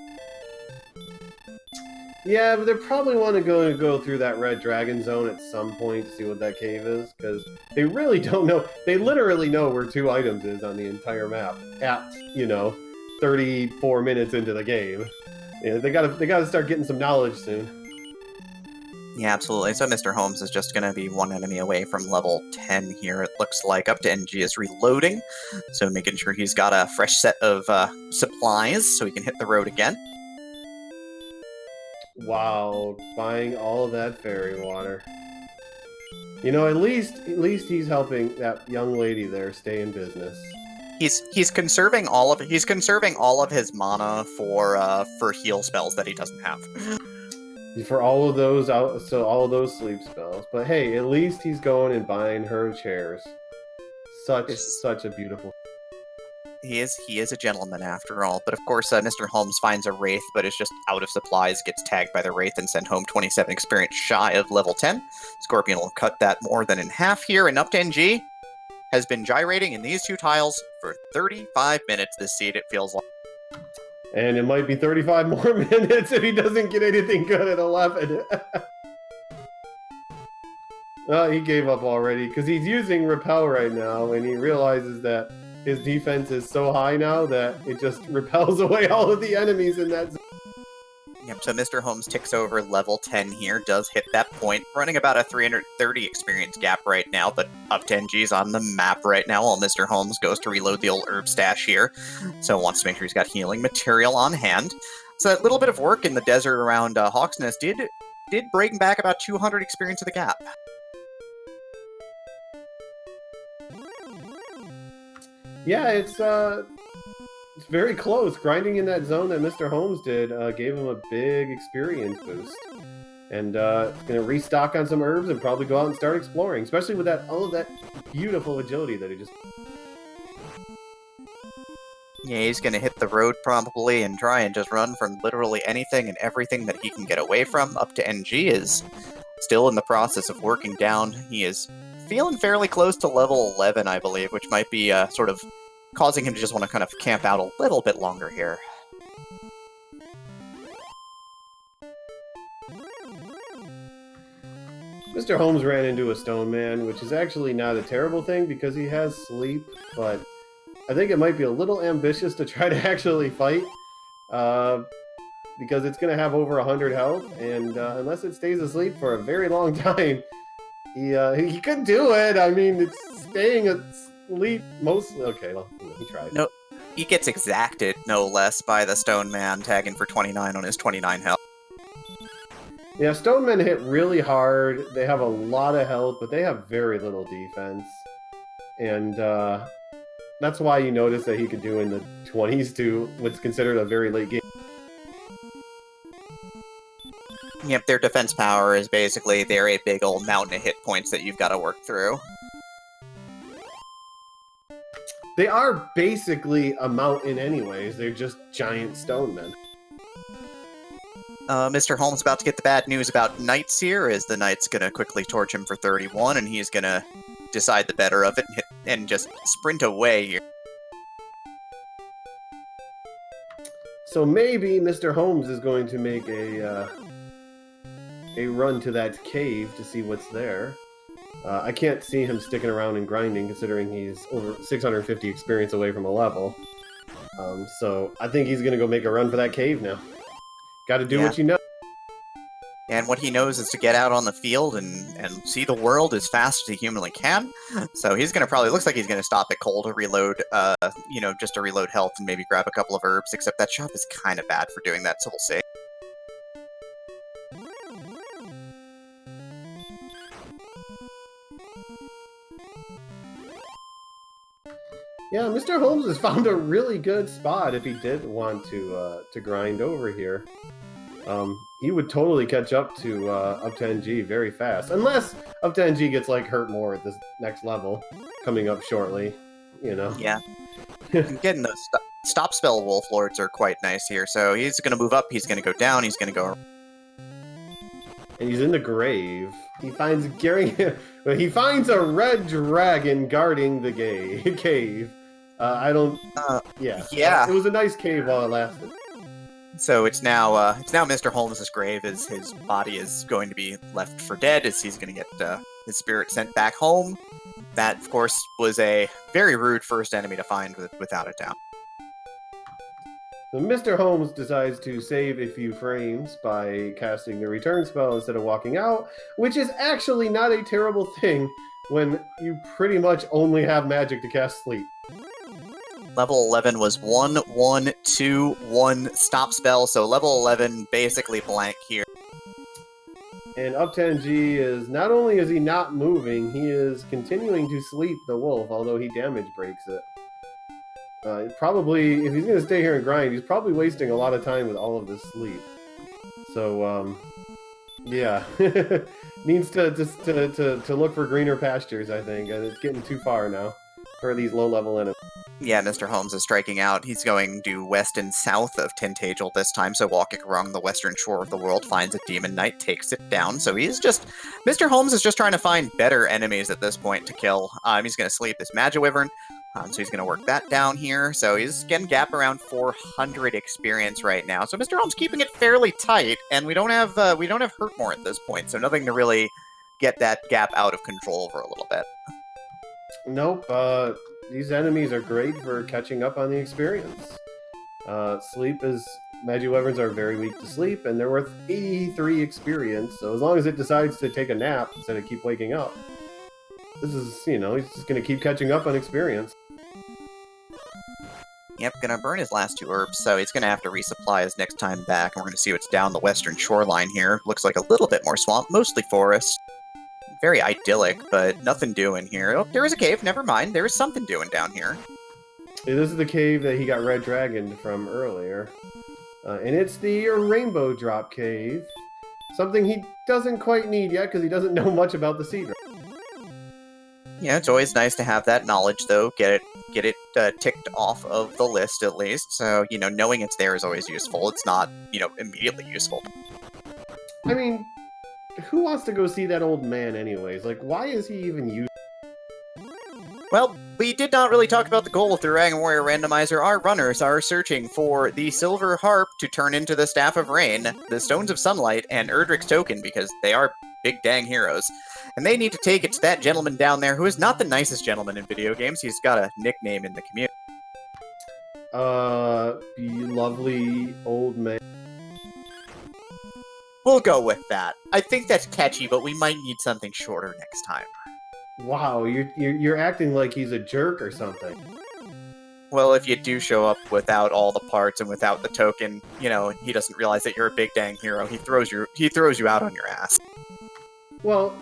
Yeah, but they probably want to go through that Red Dragon zone at some point to see what that cave is, because they really don't know. They literally know where 2 items is on the entire map at, 34 minutes into the game. Yeah, they gotta start getting some knowledge soon. Yeah, absolutely. So Mr. Holmes is just going to be 1 enemy away from level 10 here. It looks like up2ng is reloading, so making sure he's got a fresh set of supplies so he can hit the road again. Wow, buying all of that fairy water. At least he's helping that young lady there stay in business. He's conserving all of his mana for heal spells that he doesn't have. For all of those sleep spells. But hey, at least he's going and buying her chairs. Such a beautiful. He is a gentleman after all. But of course, Mr. Holmes finds a Wraith, but is just out of supplies, gets tagged by the Wraith, and sent home 27 experience shy of level 10. Scorpion will cut that more than in half here, and up2ng has been gyrating in these 2 tiles for 35 minutes this seed, it feels like. And it might be 35 more minutes if he doesn't get anything good at 11. Well, he gave up already, because he's using Repel right now, and he realizes that his defense is so high now that it just repels away all of the enemies in that zone. Yep, so Mr. Holmes ticks over level 10 here, does hit that point, running about a 330 experience gap right now, but up2ng's on the map right now while Mr. Holmes goes to reload the old herb stash here, so wants to make sure he's got healing material on hand. So that little bit of work in the desert around Hawk's Nest did bring back about 200 experience of the gap. Yeah, it's very close. Grinding in that zone that Mr. Holmes did gave him a big experience boost. And going to restock on some herbs and probably go out and start exploring, especially with all of that beautiful agility that he just... Yeah, he's going to hit the road probably and try and just run from literally anything and everything that he can get away from. up2ng is still in the process of working down. He is feeling fairly close to level 11, I believe, which might be sort of causing him to just want to kind of camp out a little bit longer here. Mr. Holmes ran into a stone man, which is actually not a terrible thing because he has sleep, but I think it might be a little ambitious to try to actually fight, because it's going to have over 100 health, and unless it stays asleep for a very long time, he could do it. I mean, it's staying asleep mostly. Okay, well, he tried. No, he gets exacted, no less, by the stone man, tagging for 29 on his 29 health. Yeah, stone men hit really hard. They have a lot of health, but they have very little defense. And that's why you notice that he could do in the 20s to what's considered a very late game. Yep, their defense power is basically they're a big old mountain of hit points that you've got to work through. They are basically a mountain anyways. They're just giant stone men. Mr. Holmes about to get the bad news about Knights here, as the Knight's going to quickly torch him for 31, and he's going to decide the better of it and just sprint away here. So maybe Mr. Holmes is going to make a run to that cave to see what's there. I can't see him sticking around and grinding, considering he's over 650 experience away from a level. So I think he's going to go make a run for that cave now. Got to do what you know. And what he knows is to get out on the field and see the world as fast as he humanly can. So he's going to looks like he's going to stop at Cole to reload, just to reload health and maybe grab a couple of herbs, except that shop is kind of bad for doing that, so we'll see. Yeah, Mr. Holmes has found a really good spot if he did want to grind over here. He would totally catch up to up2ng very fast, unless up2ng gets like hurt more at this next level coming up shortly. Yeah, getting those stop spell wolf lords are quite nice here. So he's going to move up, he's going to go down, he's going to go. And he's in the grave. He finds he finds a red dragon guarding the cave. Yeah. It was a nice cave while it lasted. So it's now Mr. Holmes' grave, as his body is going to be left for dead, as he's going to get his spirit sent back home. That, of course, was a very rude first enemy to find, without a doubt. So Mr. Holmes decides to save a few frames by casting the return spell instead of walking out, which is actually not a terrible thing when you pretty much only have magic to cast sleep. Level 11 was 1, 1, 2, 1 stop spell, so level 11 basically blank here. And up2ng is, not only is he not moving, he is continuing to sleep the wolf, although he damage breaks it. Probably, if he's going to stay here and grind, he's probably wasting a lot of time with all of this sleep. So, yeah. Needs to look for greener pastures, I think. It's getting too far now for these low-level enemies. Yeah, Mr. Holmes is striking out. He's going due west and south of Tentagel this time, so walking along the western shore of the world, finds a Demon Knight, takes it down. So Mr. Holmes is just trying to find better enemies at this point to kill. He's going to sleep this Magiwyvern, so he's going to work that down here. So he's getting gap around 400 experience right now. So Mr. Holmes keeping it fairly tight, and we don't have Hurtmore at this point, so nothing to really get that gap out of control for a little bit. Nope. These enemies are great for catching up on the experience. Magiwyverns are very weak to sleep, and they're worth 83 experience, so as long as it decides to take a nap instead of keep waking up, this is, he's just going to keep catching up on experience. Yep, gonna burn his last 2 herbs, so he's gonna have to resupply his next time back, and we're gonna see what's down the western shoreline here. Looks like a little bit more swamp, mostly forest. Very idyllic, but nothing doing here. Oh, there is a cave, never mind. There is something doing down here. This is the cave that he got red dragoned from earlier. And it's the Rainbow Drop Cave. Something he doesn't quite need yet, because he doesn't know much about the Sea Dragon. Yeah, it's always nice to have that knowledge, though. Get it ticked off of the list, at least. So, knowing it's there is always useful. It's not, immediately useful. I mean, who wants to go see that old man anyways? Like, why is he even used? Well, we did not really talk about the goal of the Dragon Warrior Randomizer. Our runners are searching for the Silver Harp to turn into the Staff of Rain, the Stones of Sunlight, and Erdrick's Token, because they are big dang heroes. And they need to take it to that gentleman down there, who is not the nicest gentleman in video games. He's got a nickname in the community. Lovely old man. We'll go with that. I think that's catchy, but we might need something shorter next time. Wow, you're acting like he's a jerk or something. Well, if you do show up without all the parts and without the token, he doesn't realize that you're a big dang hero. He throws you out on your ass. Well,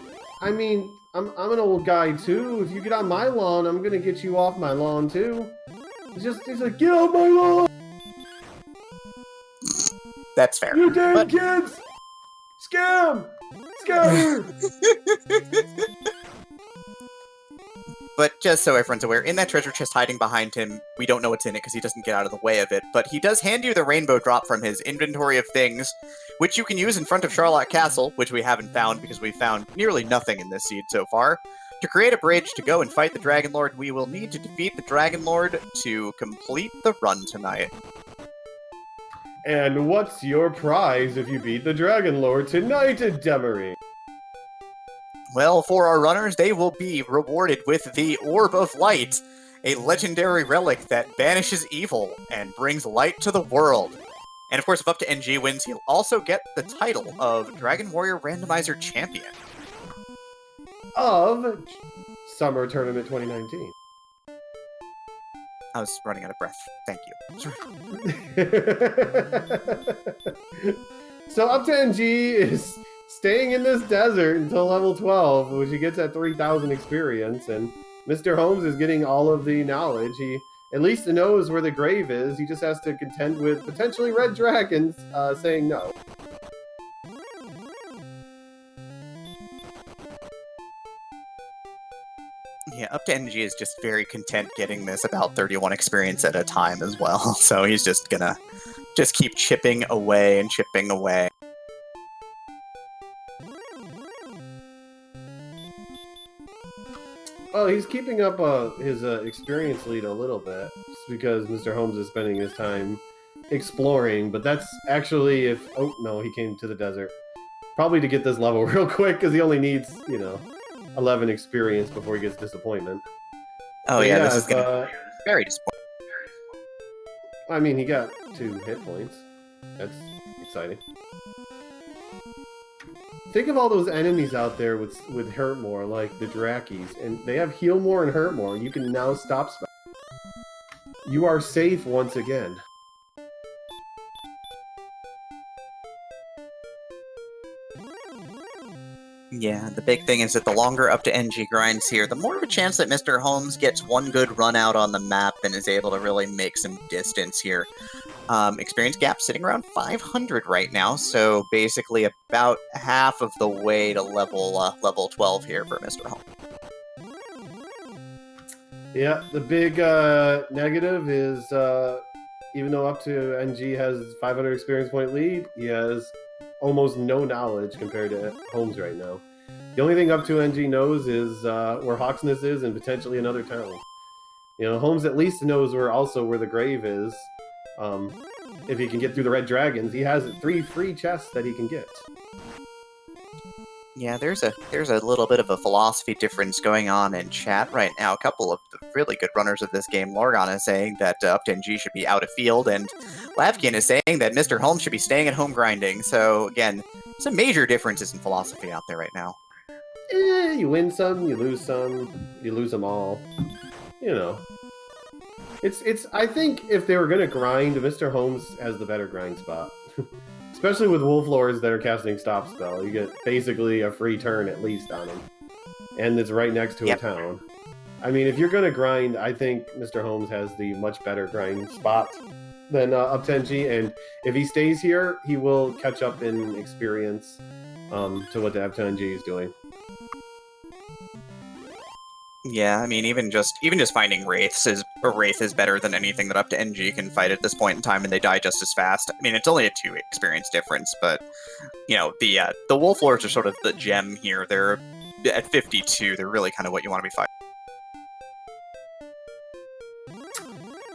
I mean, I'm an old guy too. If you get on my lawn, I'm gonna get you off my lawn too. He's like, get off my lawn! That's fair. You damn kids! Scam! Scammer! But just so everyone's aware, in that treasure chest hiding behind him, we don't know what's in it because he doesn't get out of the way of it, but he does hand you the rainbow drop from his inventory of things, which you can use in front of Charlotte Castle, which we haven't found because we've found nearly nothing in this seed so far. To create a bridge to go and fight the Dragon Lord, we will need to defeat the Dragon Lord to complete the run tonight. And what's your prize if you beat the Dragon Lord tonight, Demery? Well, for our runners, they will be rewarded with the Orb of Light, a legendary relic that banishes evil and brings light to the world. And of course, if up to NG wins, he'll also get the title of Dragon Warrior Randomizer Champion. Of Summer Tournament 2019. I was running out of breath. Thank you. So up to NG is staying in this desert until level 12, which he gets at 3,000 experience, and Mr. Homes is getting all of the knowledge. He at least knows where the grave is. He just has to contend with potentially red dragons saying no. Yeah, up to NG is just very content getting this about 31 experience at a time as well. So he's just gonna keep chipping away and chipping away. Well, he's keeping up his experience lead a little bit, just because Mr. Holmes is spending his time exploring. But that's actually if... Oh, no, he came to the desert. Probably to get this level real quick, because he only needs, 11 experience before he gets disappointment. Oh, so, yeah, this is gonna be very disappointing. I mean, he got 2 hit points. That's exciting. Think of all those enemies out there with Hurt More, like the Drakis, and they have Heal More and Hurt More. You can now stop spell. You are safe once again. Yeah, the big thing is that the longer up to NG grinds here, the more of a chance that Mr. Holmes gets one good run out on the map and is able to really make some distance here. Experience gap sitting around 500 right now, so basically about half of the way to level 12 here for Mr. Holmes. Yeah, the big negative is even though up to NG has 500 experience point lead, he has almost no knowledge compared to Holmes right now. The only thing up to NG knows is where Hawksness is and potentially another town. Holmes at least knows where the grave is. If he can get through the red dragons, he has 3 free chests that he can get. Yeah, there's a little bit of a philosophy difference going on in chat right now. A couple of the really good runners of this game, Lorgon is saying that up to NG should be out of field, and Lavkin is saying that Mr. Holmes should be staying at home grinding. So again, some major differences in philosophy out there right now. You win some, you lose them all. It's. I think if they were gonna grind, Mr. Holmes has the better grind spot. Especially with Wolf Lords that are casting Stop Spell. You get basically a free turn at least on them. And it's right next to a town. I mean, if you're gonna grind, I think Mr. Holmes has the much better grind spot than up to NG, and if he stays here, he will catch up in experience to what the up to NG is doing. Yeah, I mean, even just finding Wraith is better than anything that up to NG can fight at this point in time, and they die just as fast. I mean, it's only a 2 experience difference, but the Wolf Lords are sort of the gem here. They're at 52. They're really kind of what you want to be fighting.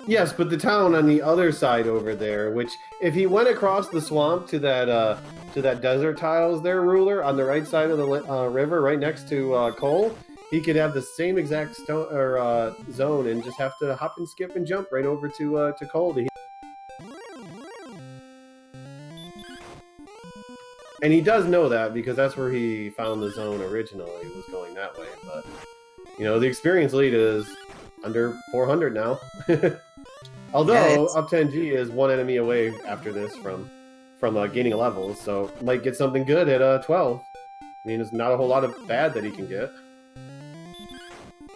Yes, but the town on the other side over there, which if he went across the swamp to that desert tiles there, ruler on the right side of the river, right next to Cole. He could have the same exact zone and just have to hop and skip and jump right over to Cole. And he does know that because that's where he found the zone originally, was going that way. But, the experience lead is under 400 now. Although up to NG is 1 enemy away after this from gaining levels, so might get something good at 12. I mean, there's not a whole lot of bad that he can get.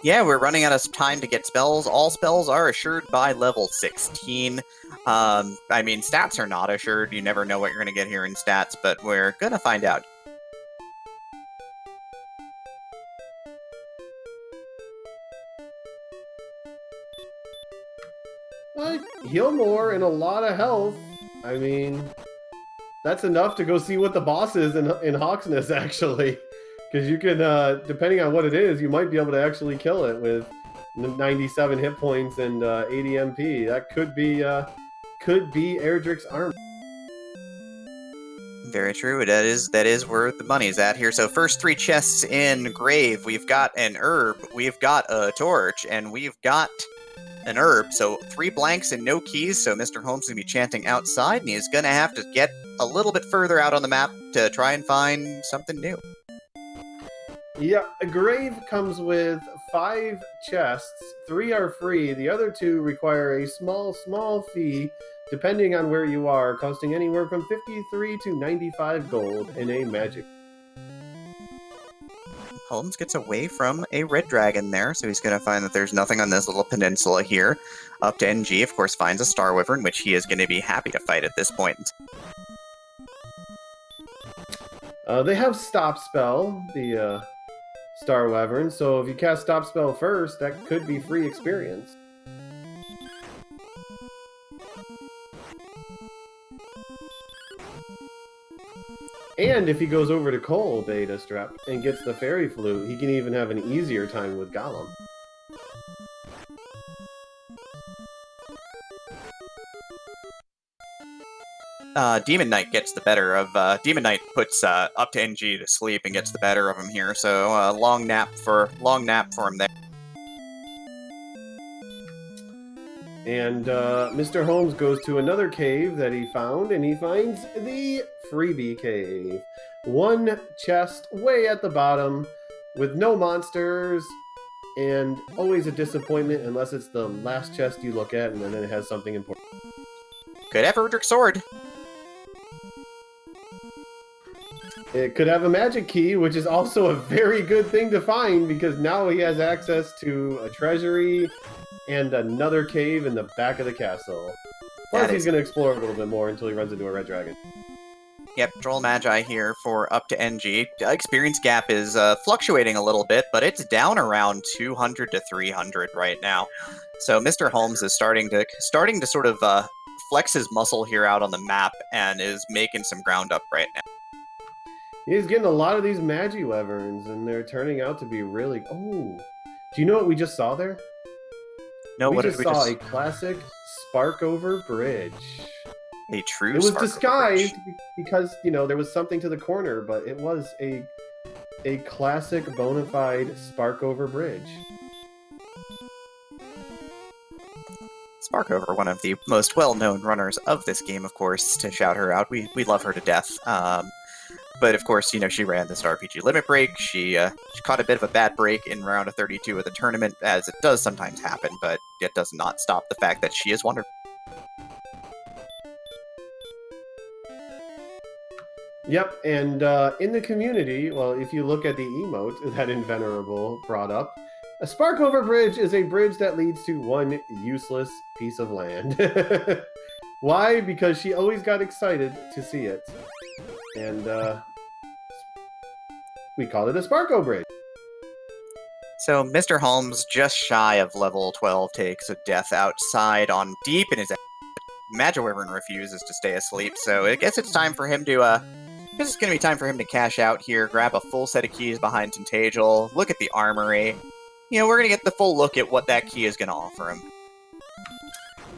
Yeah, we're running out of time to get spells. All spells are assured by level 16. I mean, stats are not assured. You never know what you're going to get here in stats, but we're going to find out. Heal more and a lot of health. I mean, that's enough to go see what the boss is in Hawksness, actually. Because you can, depending on what it is, you might be able to actually kill it with 97 hit points and 80 MP. That could be Erdrick's armor. Very true. That is where the money's at here. So first 3 chests in Grave. We've got an herb, we've got a torch, and we've got an herb, so 3 blanks and no keys, so Mr. Holmes is going to be chanting outside, and he's going to have to get a little bit further out on the map to try and find something new. Yeah, a grave comes with 5 chests. 3 are free. The other 2 require a small fee, depending on where you are, costing anywhere from 53 to 95 gold in a magic. Holmes gets away from a red dragon there, so he's going to find that there's nothing on this little peninsula here. Up to NG, of course, finds a Star Wyvern, which he is going to be happy to fight at this point. They have Stop Spell, the Star Wyvern, so if you cast Stop Spell first, that could be free experience. And if he goes over to Cole Beta Strap and gets the Fairy Flute, he can even have an easier time with Gollum. Demon Knight gets the better of Demon Knight puts Up to NG to sleep and gets the better of him here. So long nap for him there. And Mr. Holmes goes to another cave that he found, and he finds the Freebie Cave. 1 chest way at the bottom with no monsters, and always a disappointment unless it's the last chest you look at and then it has something important. Could have Erdrick Sword. It could have a magic key, which is also a very good thing to find because now he has access to a treasury and another cave in the back of the castle. Plus, he's going to explore a little bit more until he runs into a red dragon. Yep, Droll Magi here for Up to NG. Experience gap is fluctuating a little bit, but it's down around 200 to 300 right now. So Mr. Holmes is starting to sort of flex his muscle here out on the map and is making some ground up right now. He's getting a lot of these Magi Wyverns, and they're turning out to be really... Oh! Do you know what we just saw there? No, we saw a classic Sparkover Bridge. A true. It was disguised because, you know, there was something to the corner, but it was a classic bona fide Sparkover Bridge. Sparkover, one of the most well-known runners of this game, of course, to shout her out. We love her to death. But of course, you know, she ran this RPG limit break. She caught a bit of a bad break in round of 32 of the tournament, as it does sometimes happen, but it does not stop the fact that she is wonderful. Yep, and in the community, well, if you look at the emote that Invenerable brought up, a Sparkover Bridge is a bridge that leads to one useless piece of land. Why? Because she always got excited to see it. And we called it a Sparko Bridge. So Mr. Holmes, just shy of level 12, takes a death outside on deep in his... Magiwyvern refuses to stay asleep, so I guess it's time for him to, this is going to be time for him to cash out here, grab a full set of keys behind Tentagel, look at the armory. You know, we're going to get the full look at what that key is going to offer him.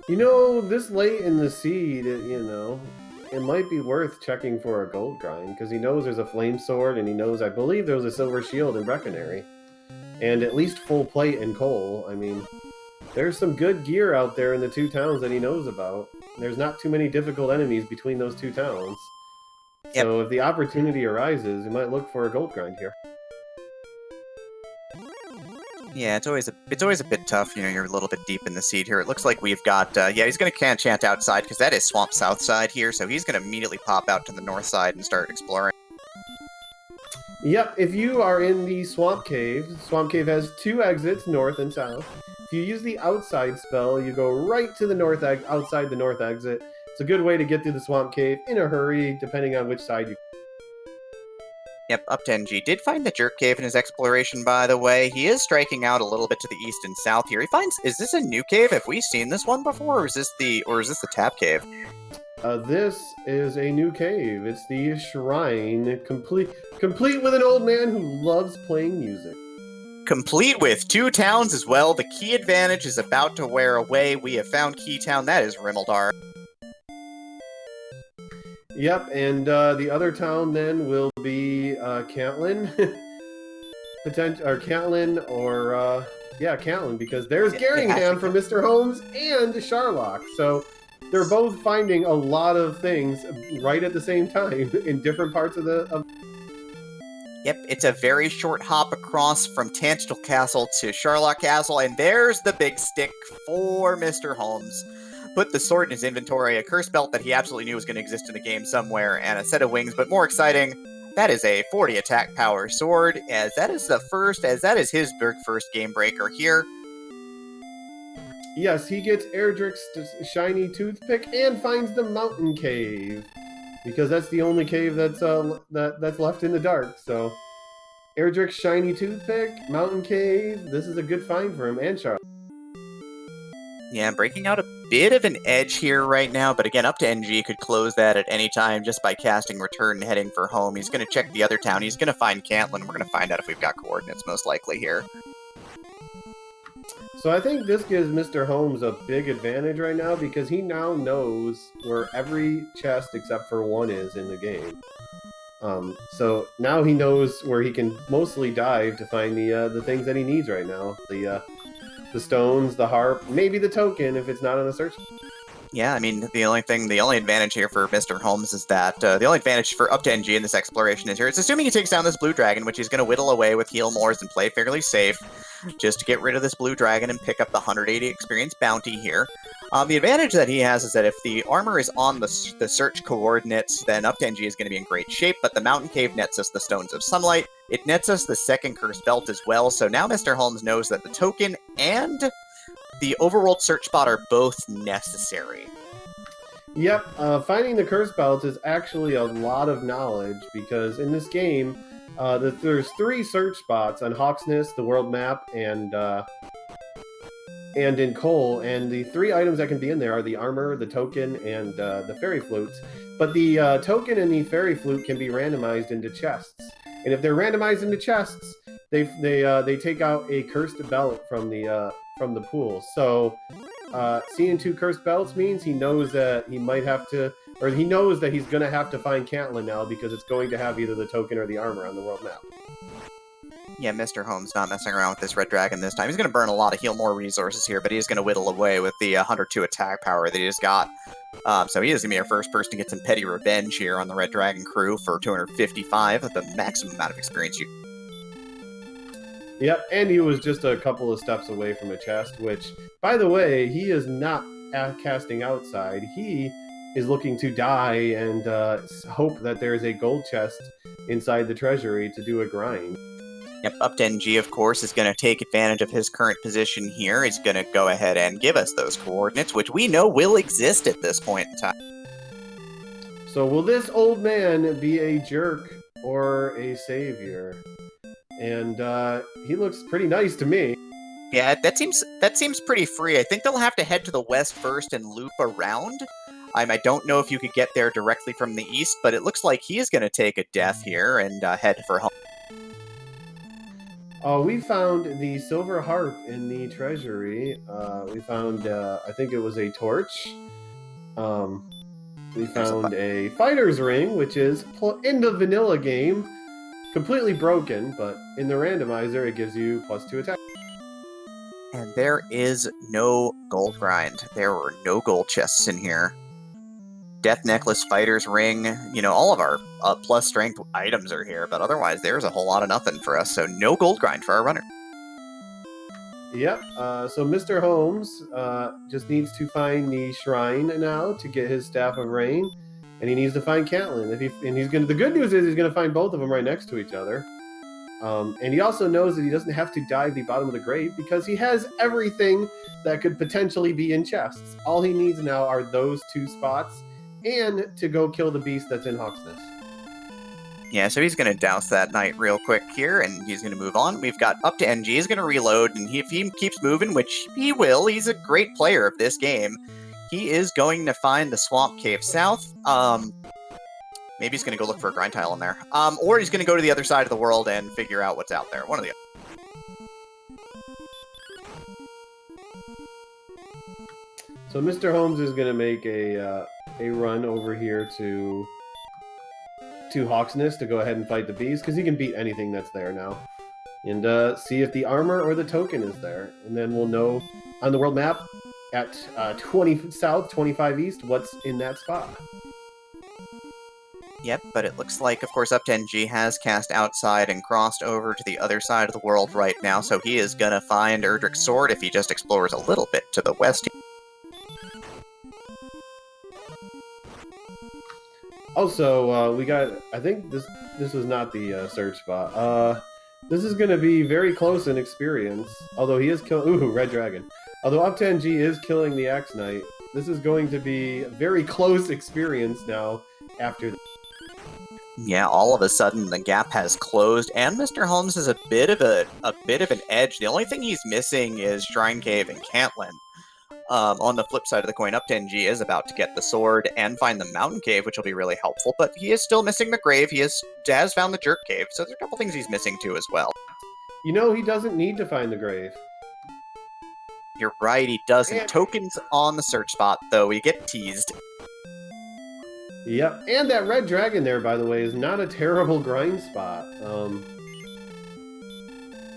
You know, this late in the seed, you know, it might be worth checking for a gold grind, because he knows there's a flame sword, and he knows, I believe, there was a silver shield in Brecconary. And at least full plate in coal. I mean, there's some good gear out there in the 2 towns that he knows about. There's not too many difficult enemies between those 2 towns. Yep. So if the opportunity arises, you might look for a gold grind here. Yeah, it's always a bit tough. You know, you're a little bit deep in the seed here. It looks like we've got, yeah, he's going to chant outside, because that is Swamp South side here, so he's going to immediately pop out to the north side and start exploring. Yep, if you are in the Swamp Cave has 2 exits, north and south. If you use the outside spell, you go right to the north outside the north exit. It's a good way to get through the Swamp Cave in a hurry, depending on which side you... Yep, Up to NG did find the Jerk Cave in his exploration, by the way. He is striking out a little bit to the east and south here. He finds, is this a new cave? Have we seen this one before, or is this the Tap Cave? This is a new cave. It's the Shrine, complete with an old man who loves playing music. Complete with 2 towns as well. The key advantage is about to wear away. We have found Key Town. That is Rimmildar. Yep, and the other town then will be Cantlin. potential, or Catelyn, or yeah, Catelyn, because there's Garingham from be. Mr. Holmes and Sharlock. So they're both finding a lot of things right at the same time in different parts of the. Yep, it's a very short hop across from Tangential Castle to Sharlock Castle, and there's the big stick for Mr. Holmes. Put the sword in his inventory, a curse belt that he absolutely knew was going to exist in the game somewhere, and a set of wings, but more exciting, that is a 40 attack power sword, as that is his first game breaker here. Yes, he gets Erdrick's shiny toothpick and finds the mountain cave, because that's the only cave that's that's left in the dark. So, Erdrick's shiny toothpick, mountain cave. This is a good find for him and Charlotte. Yeah, breaking out a bit of an edge here right now, but again, up2ng could close that at any time just by casting Return and heading for home. He's going to check the other town. He's going to find Catelyn. We're going to find out if we've got coordinates, most likely here. So I think this gives Mr. Holmes a big advantage right now because he now knows where every chest except for one is in the game. So now he knows where he can mostly dive to find the things that he needs right now. The stones, the harp, maybe the token if it's not on the search. Yeah, I mean, the only advantage here for Mr. Holmes is that the only advantage for up2ng in this exploration is here. It's assuming he takes down this blue dragon, which he's going to whittle away with heal mores and play fairly safe, just to get rid of this blue dragon and pick up the 180 experience bounty here. The advantage that he has is that if the armor is on the search coordinates, then up2ng is going to be in great shape, but the mountain cave nets us the stones of sunlight. It nets us the second cursed belt as well, so now Mr. Holmes knows that the token and the overworld search spot are both necessary. Yep, finding the curse belt is actually a lot of knowledge because in this game, there's 3 search spots on Hawksness, the world map, and in Cole, and the 3 items that can be in there are the armor, the token, and the fairy flutes. But the token and the fairy flute can be randomized into chests, and if they're randomized into chests, they take out a cursed belt from the pool. So seeing 2 cursed belts means he knows that he might have to, or he knows that he's going to have to find Catelyn now because it's going to have either the token or the armor on the world map. Yeah, Mr. Holmes not messing around with this red dragon this time. He's going to burn a lot of heal more resources here, but he's going to whittle away with the 102 attack power that he's got. So he is going to be our first person to get some petty revenge here on the red dragon crew for 255, the maximum amount of experience you... Yep, and he was just a couple of steps away from a chest, which, by the way, he is not casting outside. He is looking to die and hope that there's a gold chest inside the treasury to do a grind. Yep, up2ng, of course, is going to take advantage of his current position here. He's going to go ahead and give us those coordinates, which we know will exist at this point in time. So will this old man be a jerk or a savior? And he looks pretty nice to me. Yeah, that seems pretty free. I think they'll have to head to the west first and loop around. I don't know if you could get there directly from the east, but it looks like he is going to take a death here and head for home. We found the silver harp in the treasury. We found, I think it was a torch. We found a fighter's ring, which is in the vanilla game, completely broken, but in the randomizer, it gives you +2 attack. And there is no gold grind. There were no gold chests in here. Death necklace, fighter's ring, all of our plus strength items are here, but otherwise there's a whole lot of nothing for us, so no gold grind for our runner. Yep, so Mr. Holmes just needs to find the shrine now to get his Staff of Rain, and he needs to find Catelyn. The good news is he's going to find both of them right next to each other. And he also knows that he doesn't have to dive the bottom of the grave because he has everything that could potentially be in chests. All he needs now are those 2 spots and to go kill the beast that's in Hawksness. Yeah, so he's going to douse that knight real quick here, and he's going to move on. We've got up2ng. He's going to reload, and if he keeps moving, which he will, he's a great player of this game, he is going to find the Swamp Cave South. Maybe he's going to go look for a grind tile in there. Or he's going to go to the other side of the world and figure out what's out there. One of the other. So Mr. Holmes is going to make a run over here to Hawksness to go ahead and fight the beast, because he can beat anything that's there now. and see if the armor or the token is there. And then we'll know on the world map at 20 south, 25 east, what's in that spot. Yep, but it looks like, of course, up2ng has cast outside and crossed over to the other side of the world right now, so he is gonna find Erdrick's sword if he just explores a little bit to the west. Also, we got, I think this was not the search spot. This is going to be very close in experience, although he is killing, ooh, Red Dragon. Although up2ng is killing the Axe Knight, this is going to be very close experience now after. Yeah, all of a sudden the gap has closed, and MisterHomes has a bit of an edge. The only thing he's missing is Shrine Cave and Cantlin. On the flip side of the coin, up2ng is about to get the sword and find the Mountain Cave, which will be really helpful, but he is still missing the Grave. He has found the Jerk Cave, so there's a couple things he's missing too as well. You know, he doesn't need to find the Grave. You're right, he doesn't. And Tokens on the search spot, though. We get teased. Yep, and that Red Dragon there, by the way, is not a terrible grind spot.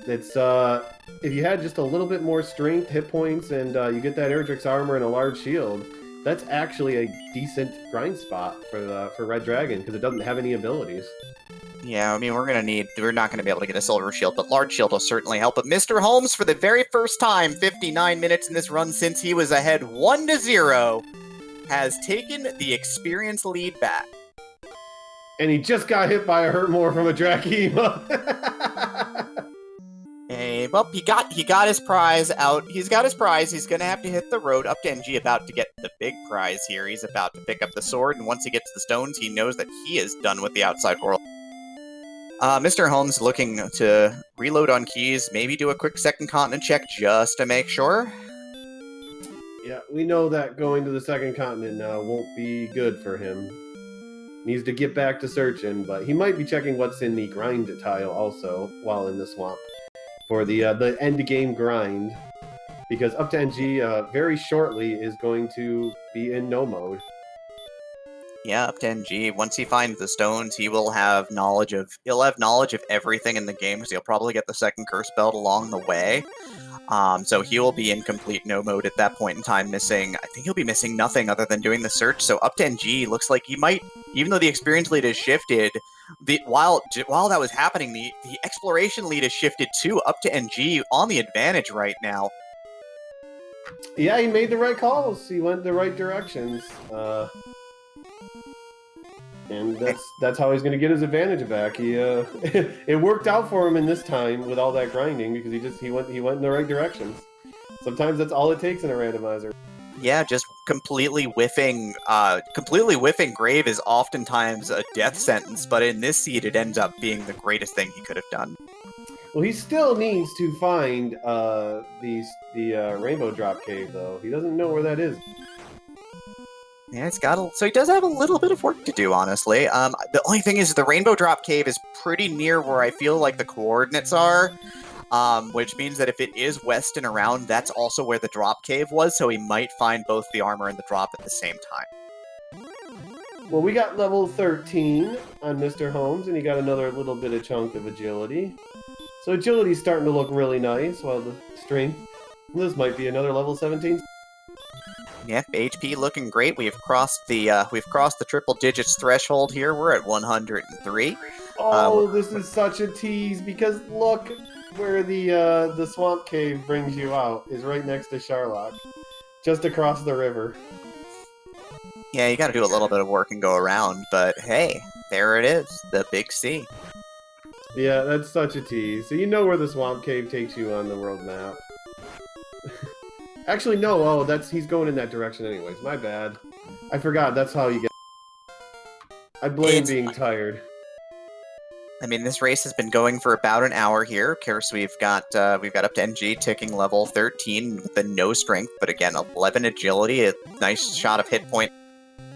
It's, if you had just a little bit more strength, hit points, and you get that Erdrick's armor and a large shield, that's actually a decent grind spot for Red Dragon, because it doesn't have any abilities. Yeah, I mean, we're not gonna be able to get a silver shield, but large shield will certainly help. But MisterHomes, for the very first time, 59 minutes in this run since he was ahead 1-0, has taken the experience lead back. And he just got hit by a Hurt More from a Drakima. Hey, well, he got his prize out. He's got his prize. He's gonna have to hit the road. up2ng about to get the big prize here. He's about to pick up the sword, and once he gets the stones, he knows that he is done with the outside world. MisterHomes looking to reload on keys, maybe do a quick second continent check just to make sure. Yeah, we know that going to the second continent now won't be good for him. Needs to get back to searching, but he might be checking what's in the grind tile also while in the swamp for the end game grind, because up2ng very shortly is going to be in no mode. Yeah, up2ng, once he finds the stones, he'll have knowledge of everything in the game, because he'll probably get the second curse belt along the way. So he will be in complete no mode at that point in time, I think he'll be missing nothing other than doing the search. So up2ng looks like he might, even though the experience lead has shifted, while that was happening, the exploration lead has shifted to up2ng on the advantage right now. Yeah, he made the right calls. He went the right directions. And that's how he's going to get his advantage back. He it worked out for him in this time with all that grinding, because he went in the right directions. Sometimes that's all it takes in a randomizer. Yeah, just completely whiffing Grave is oftentimes a death sentence, but in this seed it ends up being the greatest thing he could have done. Well, he still needs to find the Rainbow Drop Cave, though. He doesn't know where that is. Yeah, so he does have a little bit of work to do, honestly. The only thing is the Rainbow Drop Cave is pretty near where I feel like the coordinates are, which means that if it is west and around, that's also where the Drop Cave was, so he might find both the armor and the drop at the same time. Well, we got level 13 on MisterHomes, and he got another little bit of chunk of agility. So agility's starting to look really nice, while the strength, this might be another level 17. Yep, HP looking great. We've crossed the triple digits threshold here. We're at 103. Oh, this is such a tease, because look where the swamp cave brings you out is right next to Sharlock, just across the river. Yeah, you got to do a little bit of work and go around, but hey, there it is, the Big C. Yeah, that's such a tease. So you know where the swamp cave takes you on the world map. Actually, no. Oh, he's going in that direction anyways. My bad. I forgot. That's how you get. I blame being tired. I mean, this race has been going for about an hour here. Of course, we've got up2ng ticking level 13 with the no strength, but again, 11 agility, a nice shot of hit point.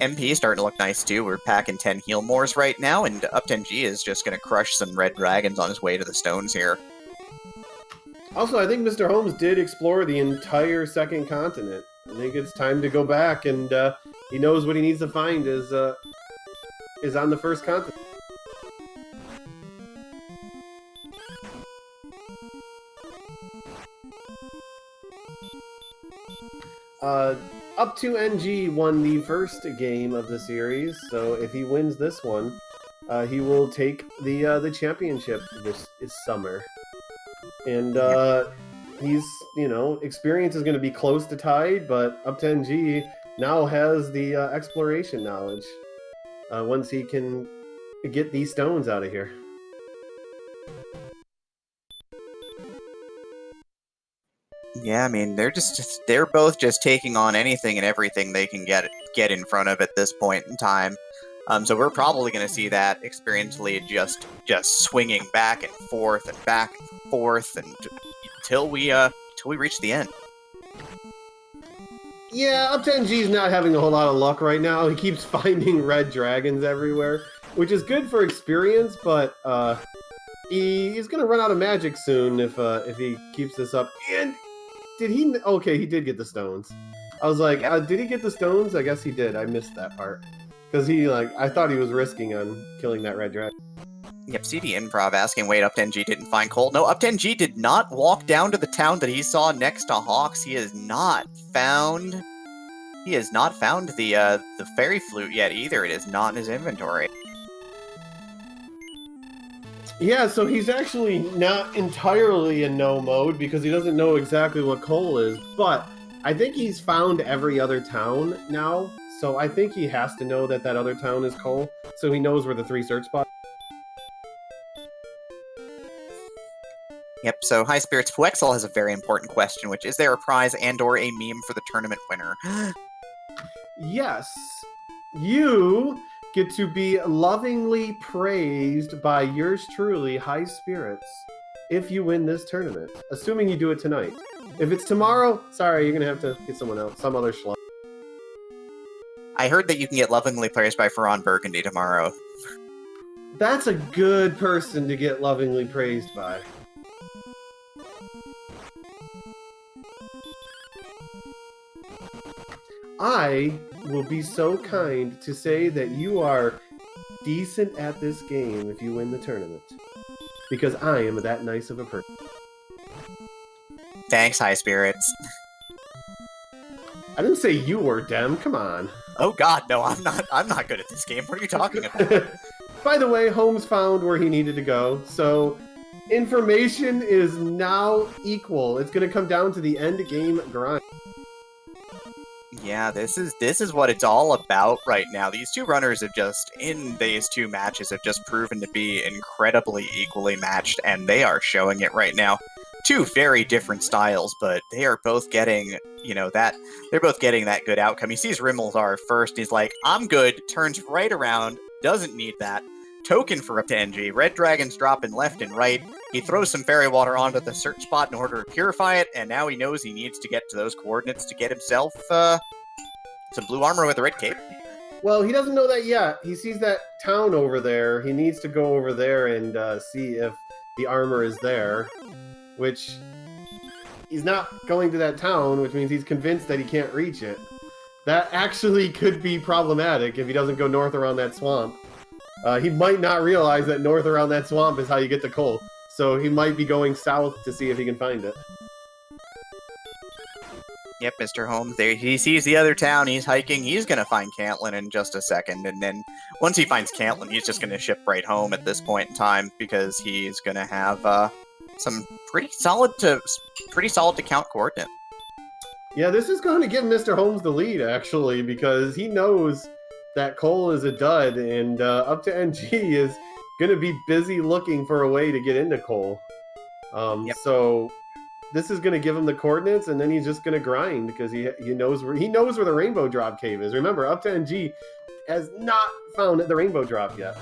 MP starting to look nice too. We're packing 10 heal mores right now, and up2ng is just going to crush some red dragons on his way to the stones here. Also, I think MisterHomes did explore the entire second continent. I think it's time to go back, and he knows what he needs to find is on the first continent. up2ng won the first game of the series, so if he wins this one, he will take the championship this summer. And he's, experience is going to be close to tied, but up2ng now has the exploration knowledge once he can get these stones out of here. Yeah, I mean, they're both just taking on anything and everything they can get in front of at this point in time. So we're probably going to see that experience lead just swinging back and forth until we reach the end. Yeah, up2ng's not having a whole lot of luck right now. He keeps finding red dragons everywhere, which is good for experience, but he's going to run out of magic soon if he keeps this up. And did he? Okay, he did get the stones. I was like, did he get the stones? I guess he did. I missed that part. Because I thought he was risking on killing that red dragon. Yep, CD Improv asking, wait, up2ng didn't find coal. No, up2ng did not walk down to the town that he saw next to Hawks. He has not found the fairy flute yet either. It is not in his inventory. Yeah, so he's actually not entirely in no mode because he doesn't know exactly what coal is, but I think he's found every other town now, so I think he has to know that other town is coal, so he knows where the 3 search spots. Yep, so Highspirits Puexel has a very important question, which is there a prize and or a meme for the tournament winner? Yes. You get to be lovingly praised by yours truly, Highspirits, if you win this tournament, assuming you do it tonight. If it's tomorrow, sorry, you're going to have to get someone else, some other schlub. I heard that you can get lovingly praised by Ferran Burgundy tomorrow. That's a good person to get lovingly praised by. I will be so kind to say that you are decent at this game if you win the tournament. Because I am that nice of a person. Thanks, Highspirits. I didn't say you were, Dem. Come on. Oh god, no, I'm not good at this game. What are you talking about? By the way, Holmes found where he needed to go, so information is now equal. It's going to come down to the end game grind. Yeah, this is what it's all about right now. These two runners in these 2 matches have just proven to be incredibly equally matched, and they are showing it right now. 2 very different styles, but they are both getting, they're both getting that good outcome. He sees Rimmelzar first, he's like, I'm good, turns right around, doesn't need that. Token for up2ng, red dragons dropping left and right. He throws some fairy water onto the search spot in order to purify it, and now he knows he needs to get to those coordinates to get himself some blue armor with a red cape. Well, he doesn't know that yet. He sees that town over there. He needs to go over there and see if the armor is there, which he's not going to that town, which means he's convinced that he can't reach it. That actually could be problematic if he doesn't go north around that swamp. He might not realize that north around that swamp is how you get the coal, so he might be going south to see if he can find it. Yep, MisterHomes, there he sees the other town, he's hiking, he's gonna find Cantlin in just a second, and then once he finds Cantlin, he's just gonna ship right home at this point in time, because he's gonna have some pretty solid to count coordinate. Yeah, this is going to give MisterHomes the lead, actually, because he knows that coal is a dud, and up2ng is going to be busy looking for a way to get into coal. So this is going to give him the coordinates, and then he's just going to grind because he knows where the rainbow drop cave is. Remember, up2ng has not found the rainbow drop yet.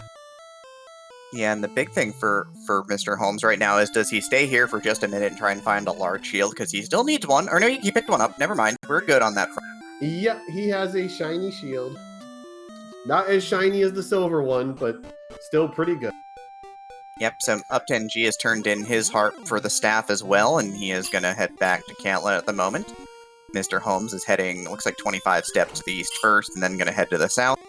Yeah, and the big thing for MisterHomes right now is, does he stay here for just a minute and try and find a large shield? Because he still needs one. Or no, he picked one up. Never mind. We're good on that front. Yep, he has a shiny shield. Not as shiny as the silver one, but still pretty good. Yep, so up2ng has turned in his heart for the staff as well, and he is going to head back to Cantlin at the moment. MisterHomes is heading, looks like 25 steps to the east first, and then going to head to the south.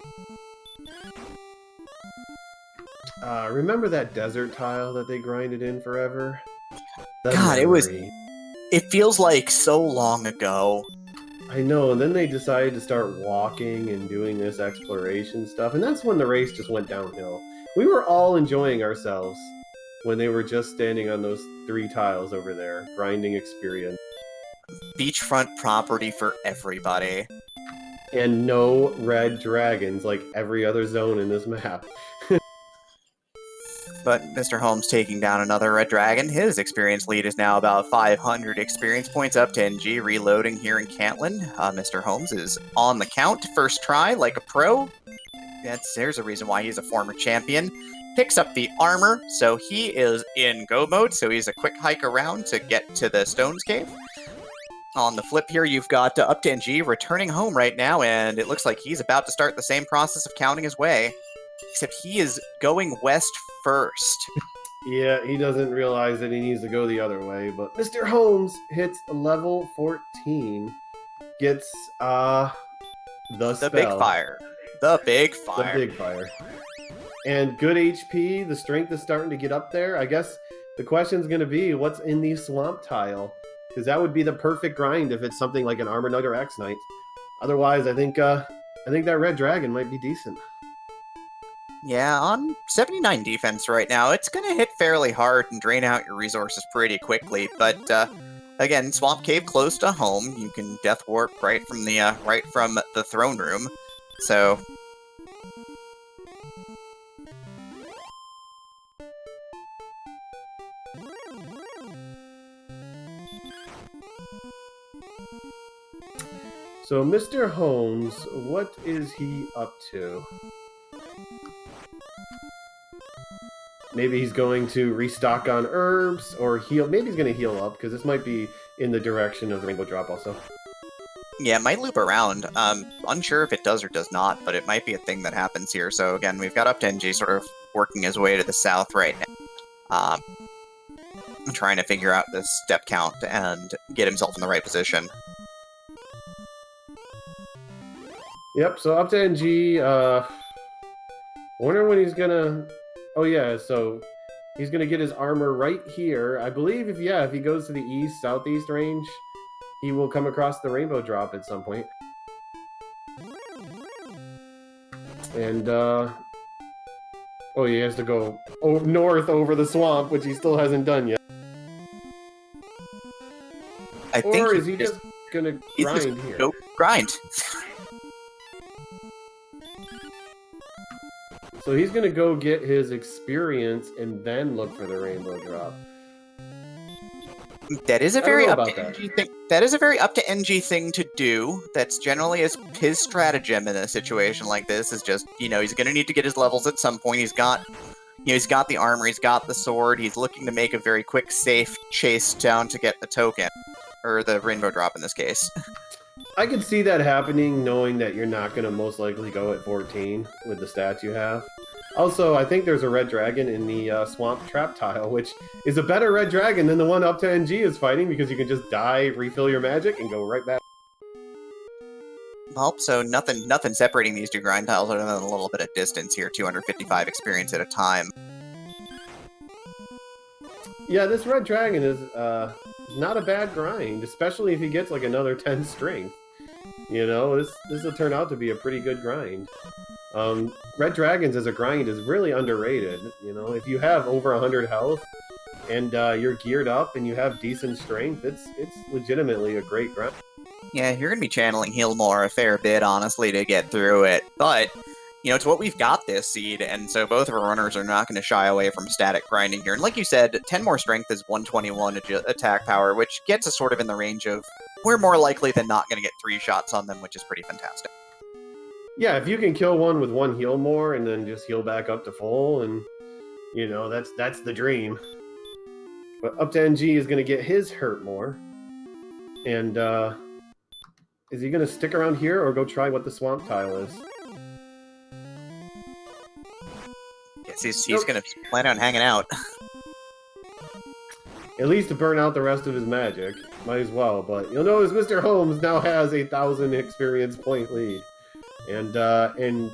Remember that desert tile that they grinded in forever? God, it feels like so long ago. I know, and then they decided to start walking and doing this exploration stuff, and that's when the race just went downhill. We were all enjoying ourselves when they were just standing on those 3 tiles over there, grinding experience. Beachfront property for everybody. And no red dragons like every other zone in this map. But Mr. Holmes taking down another red dragon. His experience lead is now about 500 experience points up to NG, reloading here in Cantlin. Mr. Holmes is on the count, first try, like a pro. There's a reason why he's a former champion. Picks up the armor, so he is in go mode, so he's a quick hike around to get to the Stones Cave. On the flip here, you've got up2ng returning home right now, and it looks like he's about to start the same process of counting his way. Except he is going west first. Yeah, he doesn't realize that he needs to go the other way, but Mr. Holmes hits level 14. Gets, the spell. Big fire. The big fire. The big fire. And good HP, the strength is starting to get up there. I guess the question's going to be, what's in the swamp tile? Because that would be the perfect grind if it's something like an Armor Knight or X Knight. Otherwise, I think that red dragon might be decent. Yeah, on 79 defense right now, it's going to hit fairly hard and drain out your resources pretty quickly. But again, Swamp Cave close to home. You can death warp right from the throne room. So So, Mr. Holmes, what is he up to? Maybe he's going to restock on herbs or heal. Maybe he's going to heal up because this might be in the direction of the Rainbow Drop also. yeah, it might loop around. Unsure if it does or does not, but it might be a thing that happens here. So again, we've got up2ng sort of working his way to the south right now. Trying to figure out this step count and get himself in the right position. Yep, so up2ng, wonder when he's gonna... Oh yeah, so he's gonna get his armor right here. I believe if he goes to the east, southeast range, he will come across the Rainbow Drop at some point. And, he has to go north over the swamp, which he still hasn't done yet. Or is he just gonna grind here? Go grind. So he's gonna go get his experience and then look for the Rainbow Drop. That is a very up2ng thing. That is a very up2ng thing to do. That's generally his stratagem in a situation like this. Is just he's going to need to get his levels at some point. He's got the armor, he's got the sword. He's looking to make a very quick, safe chase down to get the token, or the Rainbow Drop in this case. I could see that happening, knowing that you're not going to most likely go at 14 with the stats you have. Also, I think there's a red dragon in the swamp trap tile, which is a better red dragon than the one up2ng is fighting, because you can just die, refill your magic, and go right back. Well, so nothing separating these two grind tiles other than a little bit of distance here, 255 experience at a time. Yeah, this red dragon is not a bad grind, especially if he gets like another 10 strength. This will turn out to be a pretty good grind. Red dragons as a grind is really underrated. If you have over 100 health and you're geared up and you have decent strength, it's legitimately a great grind. Yeah, you're going to be channeling Healmore a fair bit, honestly, to get through it. But, it's what we've got this seed, and so both of our runners are not going to shy away from static grinding here. And like you said, 10 more strength is 121 attack power, which gets us sort of in the range of we're more likely than not going to get 3 shots on them, which is pretty fantastic. Yeah, if you can kill one with 1 heal more and then just heal back up to full, and that's the dream. But up2ng is going to get his hurt more. And is he going to stick around here or go try what the swamp tile is? Yes, he's going to plan on hanging out. At least to burn out the rest of his magic. Might as well, but you'll notice Mr. Holmes now has a 1,000 experience point lead. And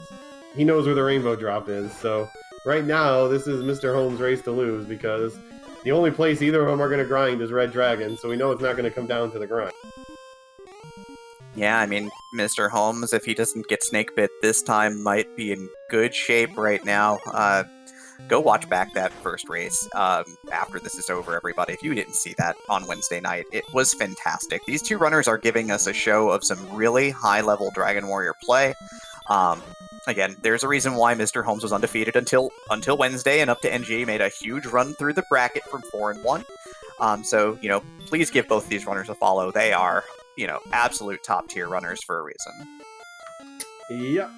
he knows where the Rainbow Drop is, so right now this is Mr. Holmes' race to lose, because the only place either of them are going to grind is Red Dragon, so we know it's not going to come down to the grind. Yeah, I mean, Mr. Holmes, if he doesn't get snake bit this time, might be in good shape right now. Go watch back that first race after this is over, everybody. If you didn't see that on Wednesday night, it was fantastic. These two runners are giving us a show of some really high-level Dragon Warrior play. Again, there's a reason why Mr. Holmes was undefeated until Wednesday, and up2ng made a huge run through the bracket from 4-1. So, please give both these runners a follow. They are, absolute top-tier runners for a reason. Yep.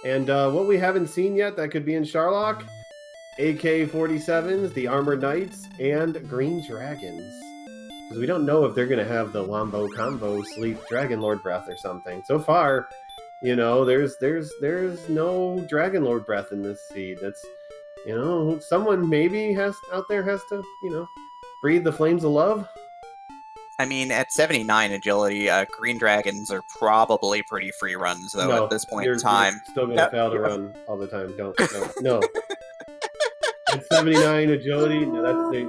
And what we haven't seen yet that could be in Sharlock, AK-47s, the Armored Knights, and Green Dragons. Because we don't know if they're going to have the Wombo Combo Sleep Dragon Lord Breath or something. So far, there's no Dragon Lord Breath in this seed. That's, someone maybe out there has to, breathe the flames of love. I mean, at 79 agility, Green Dragons are probably pretty free runs, though, at this point in time. You're still going to fail to run all the time. No. At 79 agility,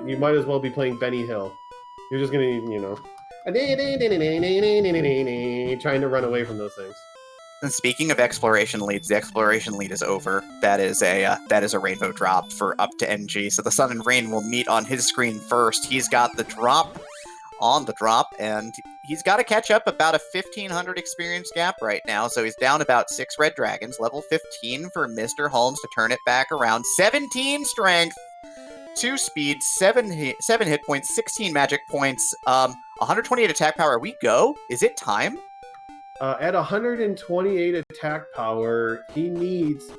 you might as well be playing Benny Hill. You're just going to, trying to run away from those things. And speaking of exploration leads, the exploration lead is over. That is a rainbow drop for up2ng. So the Sun and Rain will meet on his screen first. He's got the drop on the drop, and he's got to catch up about a 1,500 experience gap right now. So he's down about 6 red dragons. Level 15 for Mr. Holmes to turn it back around. 17 strength, 2 speed, 7 hit points, 16 magic points, 128 attack power. We go. Is it time? At 128 attack power, he needs...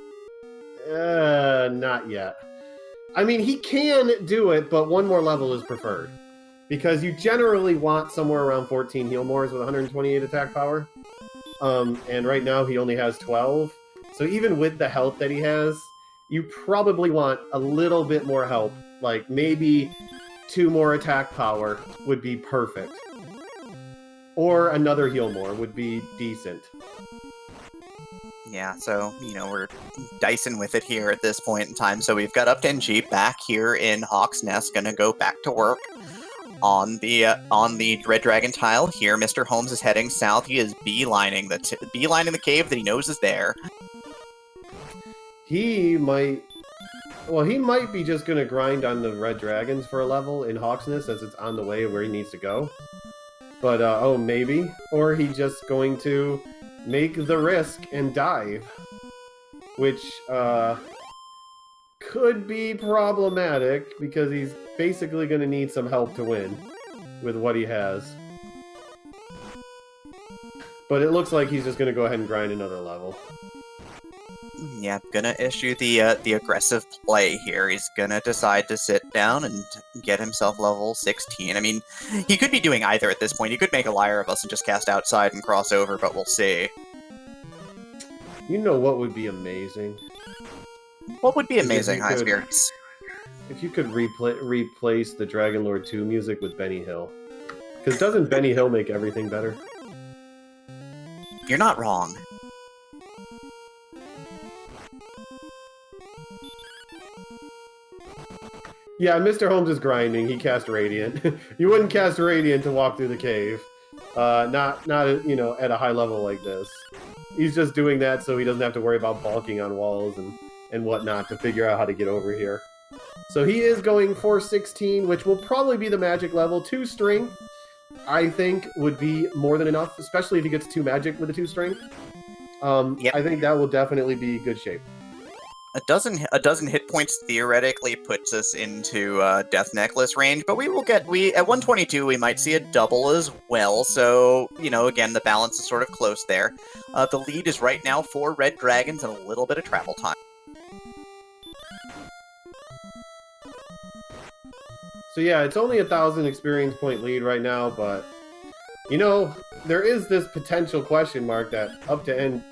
not yet. I mean, he can do it, but one more level is preferred. Because you generally want somewhere around 14 heal mores with 128 attack power. And right now he only has 12. So even with the health that he has, you probably want a little bit more help. Like maybe 2 more attack power would be perfect. Or another heal more would be decent. Yeah, so, we're dicing with it here at this point in time. So we've got up2ng back here in Hawk's Nest, gonna go back to work on the Red Dragon tile. Here, Mr. Holmes is heading south. He is beelining the cave that he knows is there. He might be just gonna grind on the Red Dragons for a level in Hawk's Nest as it's on the way where he needs to go. But, maybe. Or he's just going to make the risk and dive. Which, could be problematic, because he's basically going to need some help to win with what he has. But it looks like he's just going to go ahead and grind another level. Yeah, gonna issue the aggressive play here. He's gonna decide to sit down and get himself level 16. I mean, he could be doing either at this point. He could make a liar of us and just cast outside and cross over, but we'll see. You know what would be amazing? What would be amazing, Highspirits? If you could replace the Dragon Lord 2 music with Benny Hill. Because doesn't Benny Hill make everything better? You're not wrong. Yeah, Mr. Holmes is grinding. He cast Radiant. You wouldn't cast Radiant to walk through the cave. Not at a high level like this. He's just doing that so he doesn't have to worry about balking on walls and whatnot to figure out how to get over here. So he is going for 16, which will probably be the magic level. 2 strength, I think, would be more than enough, especially if he gets 2 magic with a 2 strength. Yep. I think that will definitely be good shape. A dozen hit points theoretically puts us into Death Necklace range, but at 122 we might see a double as well. So again, the balance is sort of close there. The lead is right now 4 red dragons and a little bit of travel time. So yeah, it's only 1,000 experience point lead right now, but there is this potential question mark that up2ng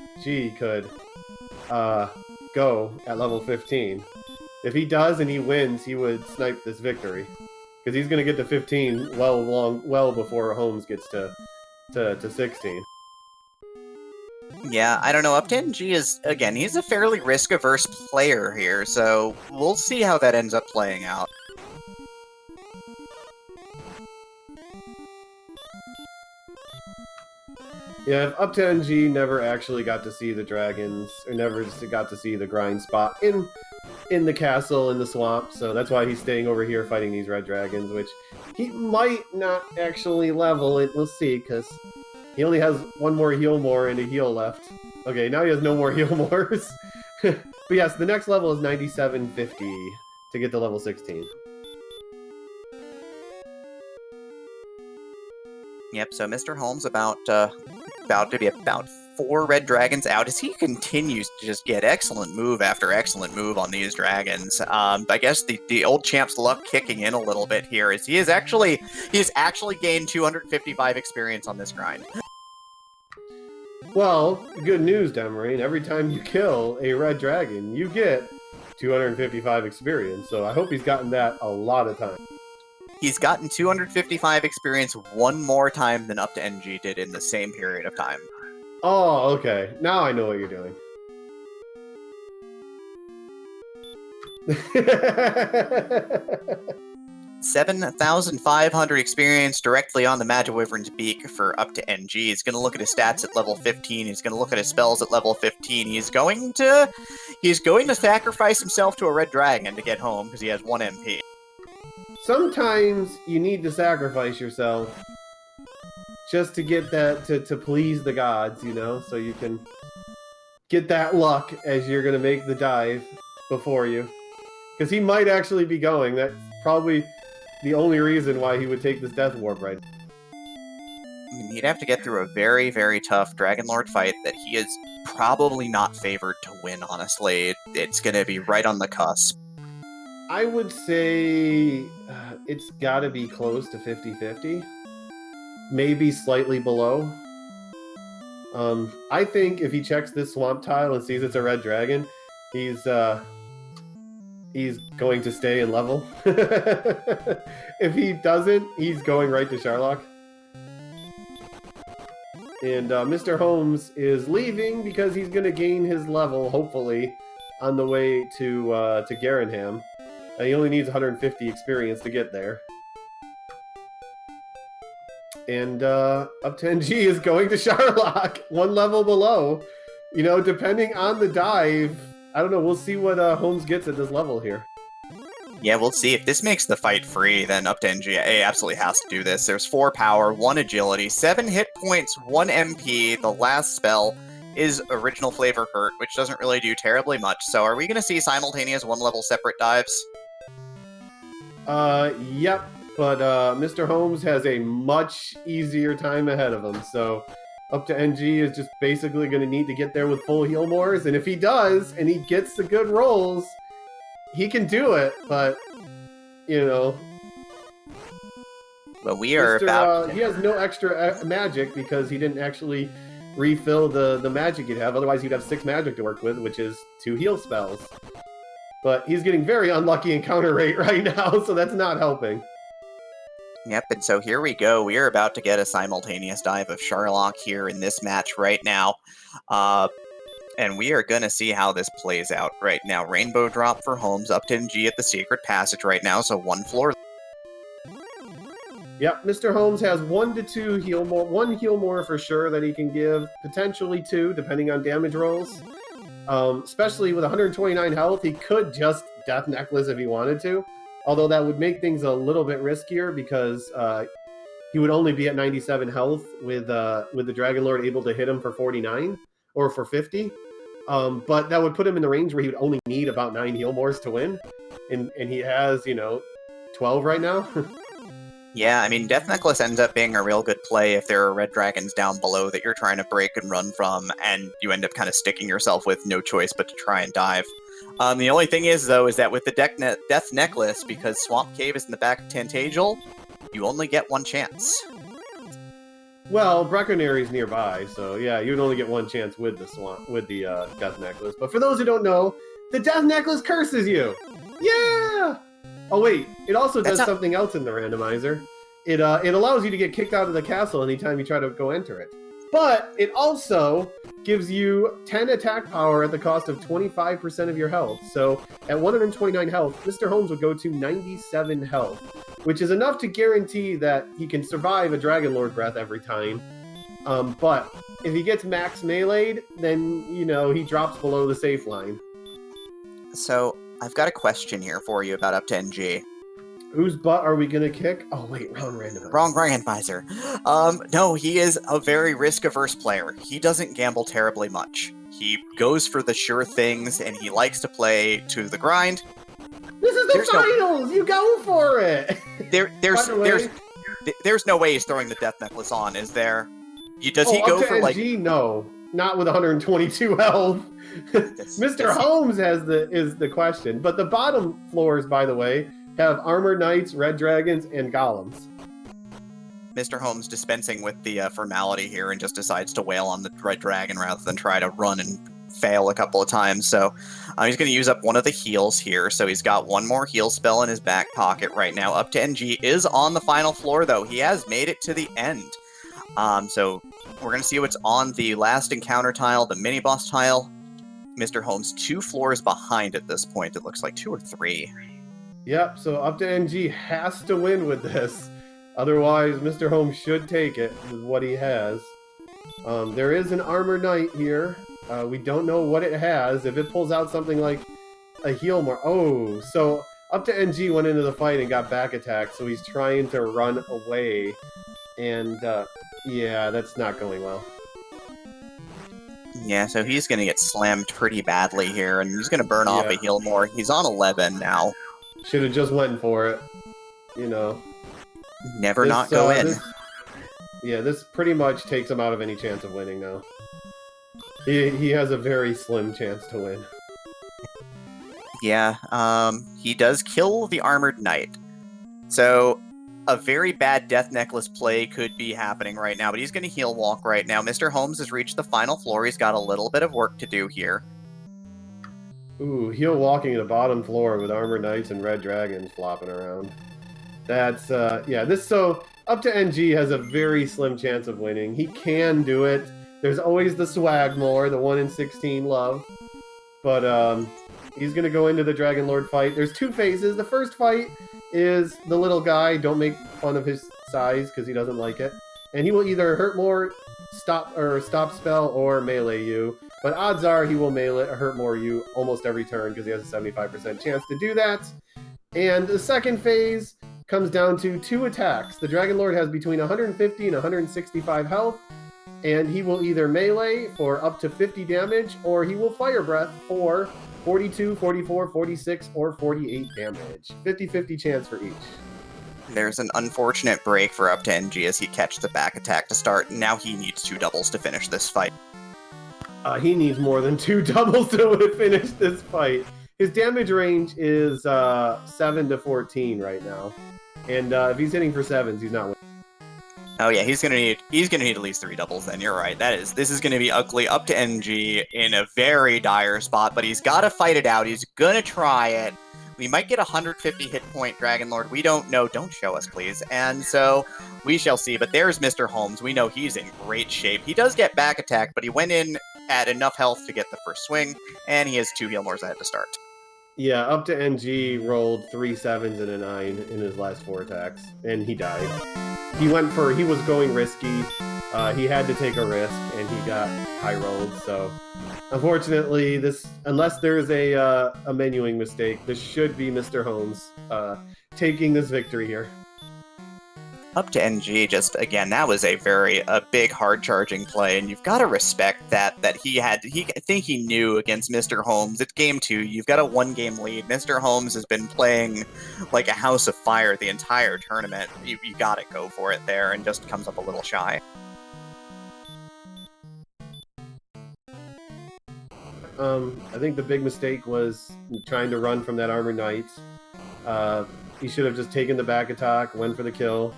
could go at level 15. If he does and he wins, he would snipe this victory. Because he's going to get to 15 well before Holmes gets to 16. Yeah, I don't know. up2ng is, again, he's a fairly risk-averse player here, so we'll see how that ends up playing out. Yeah, if up2ng never actually got to see the dragons, or never got to see the grind spot in the castle in the swamp, so that's why he's staying over here fighting these red dragons, which he might not actually level it. We'll see, because he only has one more heal more and a heal left. Okay, now he has no more heal mores. But yes, the next level is 9750 to get to level 16. Yep, so MisterHomes about to be about 4 red dragons out as he continues to just get excellent move after excellent move on these dragons. I guess the old champ's luck kicking in a little bit here as he has actually gained 255 experience on this grind. Well, good news, Demarine. Every time you kill a red dragon, you get 255 experience, so I hope he's gotten that a lot of times. He's gotten 255 experience one more time than up2ng did in the same period of time. Oh, okay. Now I know what you're doing. 7,500 experience directly on the Magic Wyvern's beak for up2ng. He's going to look at his stats at level 15. He's going to look at his spells at level 15. He's going to sacrifice himself to a red dragon to get home because he has 1 MP. Sometimes you need to sacrifice yourself just to get that, to please the gods, you know, so you can get that luck as you're going to make the dive before you. Because he might actually be going. That's probably the only reason why he would take this Death Warp right now. I mean, he'd have to get through a very, very tough Dragon Lord fight that he is probably not favored to win, honestly. It's going to be right on the cusp. I would say it's got to be close to 50-50. Maybe slightly below. I think if he checks this swamp tile and sees it's a red dragon, he's going to stay and level. If he doesn't, he's going right to Sharlock. And MisterHomes is leaving because he's going to gain his level, hopefully, on the way to Garenham. He only needs 150 experience to get there. And up2ng is going to Sharlock, 1 level below. You know, depending on the dive, I don't know, we'll see what Holmes gets at this level here. Yeah, we'll see. If this makes the fight free, then up2ng absolutely has to do this. There's 4 power, 1 agility, 7 hit points, 1 MP. The last spell is Original Flavor Hurt, which doesn't really do terribly much. So are we going to see simultaneous 1-level separate dives? Yep. But MisterHomes has a much easier time ahead of him. So up2ng is just basically going to need to get there with full heal mores. And if he does, and he gets the good rolls, he can do it. But, you know... But we are about... he has no extra magic because he didn't actually refill the magic he'd have. Otherwise, he'd have 6 magic to work with, which is 2 heal spells. But he's getting very unlucky in counter rate right now, so that's not helping. Yep, and so here we go. We are about to get a simultaneous dive of Sharlock here in this match right now. And we are going to see how this plays out right now. Rainbow drop for Holmes, up2ng at the Secret Passage right now, so 1 floor. Yep, MisterHomes has 1 to 2 heal more. 1 heal more for sure that he can give, potentially 2, depending on damage rolls. Especially with 129 health, he could just Death Necklace if he wanted to. Although that would make things a little bit riskier because he would only be at 97 health with the Dragon Lord able to hit him for 49 or for 50. But that would put him in the range where he would only need about 9 heal mores to win. And he has, you know, 12 right now. Yeah, I mean, Death Necklace ends up being a real good play if there are red dragons down below that you're trying to break and run from, and you end up kind of sticking yourself with no choice but to try and dive. The only thing is, though, is that with the Death Necklace, because Swamp Cave is in the back of Tantagel, you only get 1 chance. Well, Brecconary's nearby, so yeah, you'd only get 1 chance with the Death Necklace. But for those who don't know, the Death Necklace curses you! Yeah! Oh wait, it also does something else in the randomizer. It allows you to get kicked out of the castle anytime you try to go enter it. But it also gives you 10 attack power at the cost of 25% of your health. So at 129 health, MisterHomes would go to 97 health, which is enough to guarantee that he can survive a Dragon Lord breath every time. But if he gets max meleeed, then, he drops below the safe line. So I've got a question here for you about up2ng. Whose butt are we going to kick? Oh, wait, wrong randomizer. Wrong randomizer. No, he is a very risk-averse player. He doesn't gamble terribly much. He goes for the sure things, and he likes to play to the grind. This is the finals! You go for it! There's no way he's throwing the death necklace on, is there? Does he go for, like... No, not with 122 health. MisterHomes is the question. But the bottom floors, by the way, have Armored Knights, Red Dragons, and Golems. MisterHomes dispensing with the formality here and just decides to wail on the Red Dragon rather than try to run and fail a couple of times. So he's going to use up one of the heals here. So he's got one more heal spell in his back pocket right now. up2ng is on the final floor, though. He has made it to the end. So we're going to see what's on the last encounter tile, the mini-boss tile. MisterHomes 2 floors behind at this point. It looks like 2 or 3. Yep, so up2ng has to win with this. Otherwise, MisterHomes should take it with what he has. There is an Armored Knight here. We don't know what it has. If it pulls out something like a heal more... Oh, so up2ng went into the fight and got back attacked, so he's trying to run away. And, yeah, that's not going well. Yeah, so he's going to get slammed pretty badly here, and he's going to burn off a heal more. He's on 11 now. Should have just went for it. Never not go in. This pretty much takes him out of any chance of winning now. He has a very slim chance to win. Yeah, he does kill the Armored Knight. So, a very bad Death Necklace play could be happening right now, but he's going to heal walk right now. MisterHomes has reached the final floor. He's got a little bit of work to do here. Ooh, heal walking the bottom floor with Armored Knights and Red Dragons flopping around. That's, so up2ng has a very slim chance of winning. He can do it. There's always the swag more, the 1 in 16 love. But, he's going to go into the Dragon Lord fight. There's 2 phases. The first fight is the little guy. Don't make fun of his size because he doesn't like it. And he will either hurt more, stop spell, or melee you. But odds are he will hurt more you almost every turn because he has a 75% chance to do that. And the second phase comes down to 2 attacks. The Dragon Lord has between 150 and 165 health, and he will either melee for up to 50 damage, or he will Fire Breath for 42, 44, 46, or 48 damage. 50-50 chance for each. There's an unfortunate break for up2ng as he catches the back attack to start. Now he needs 2 doubles to finish this fight. He needs more than 2 doubles to finish this fight. His damage range is 7 to 14 right now, and if he's hitting for 7s, he's not winning. Oh yeah, he's gonna need at least 3 doubles. Then you're right. This is gonna be ugly. up2ng in a very dire spot, but he's got to fight it out. He's gonna try it. We might get a 150 hit point Dragon Lord. We don't know. Don't show us, please. And so we shall see. But there's MisterHomes. We know he's in great shape. He does get back attack, but he went in at enough health to get the first swing, and he has 2 heal mores ahead to start. Yeah, up2ng rolled 3 7s and a 9 in his last 4 attacks, and he died. He was going risky. He had to take a risk, and he got high rolled. So, unfortunately, unless there's a menuing mistake, this should be MisterHomes taking this victory here. up2ng, just again, that was a big hard charging play, and you've got to respect that I think he knew against MisterHomes. It's game 2. You've got a 1-game lead. MisterHomes has been playing like a house of fire the entire tournament. You got to go for it there, and just comes up a little shy. I think the big mistake was trying to run from that Armored Knight. He should have just taken the back attack, went for the kill.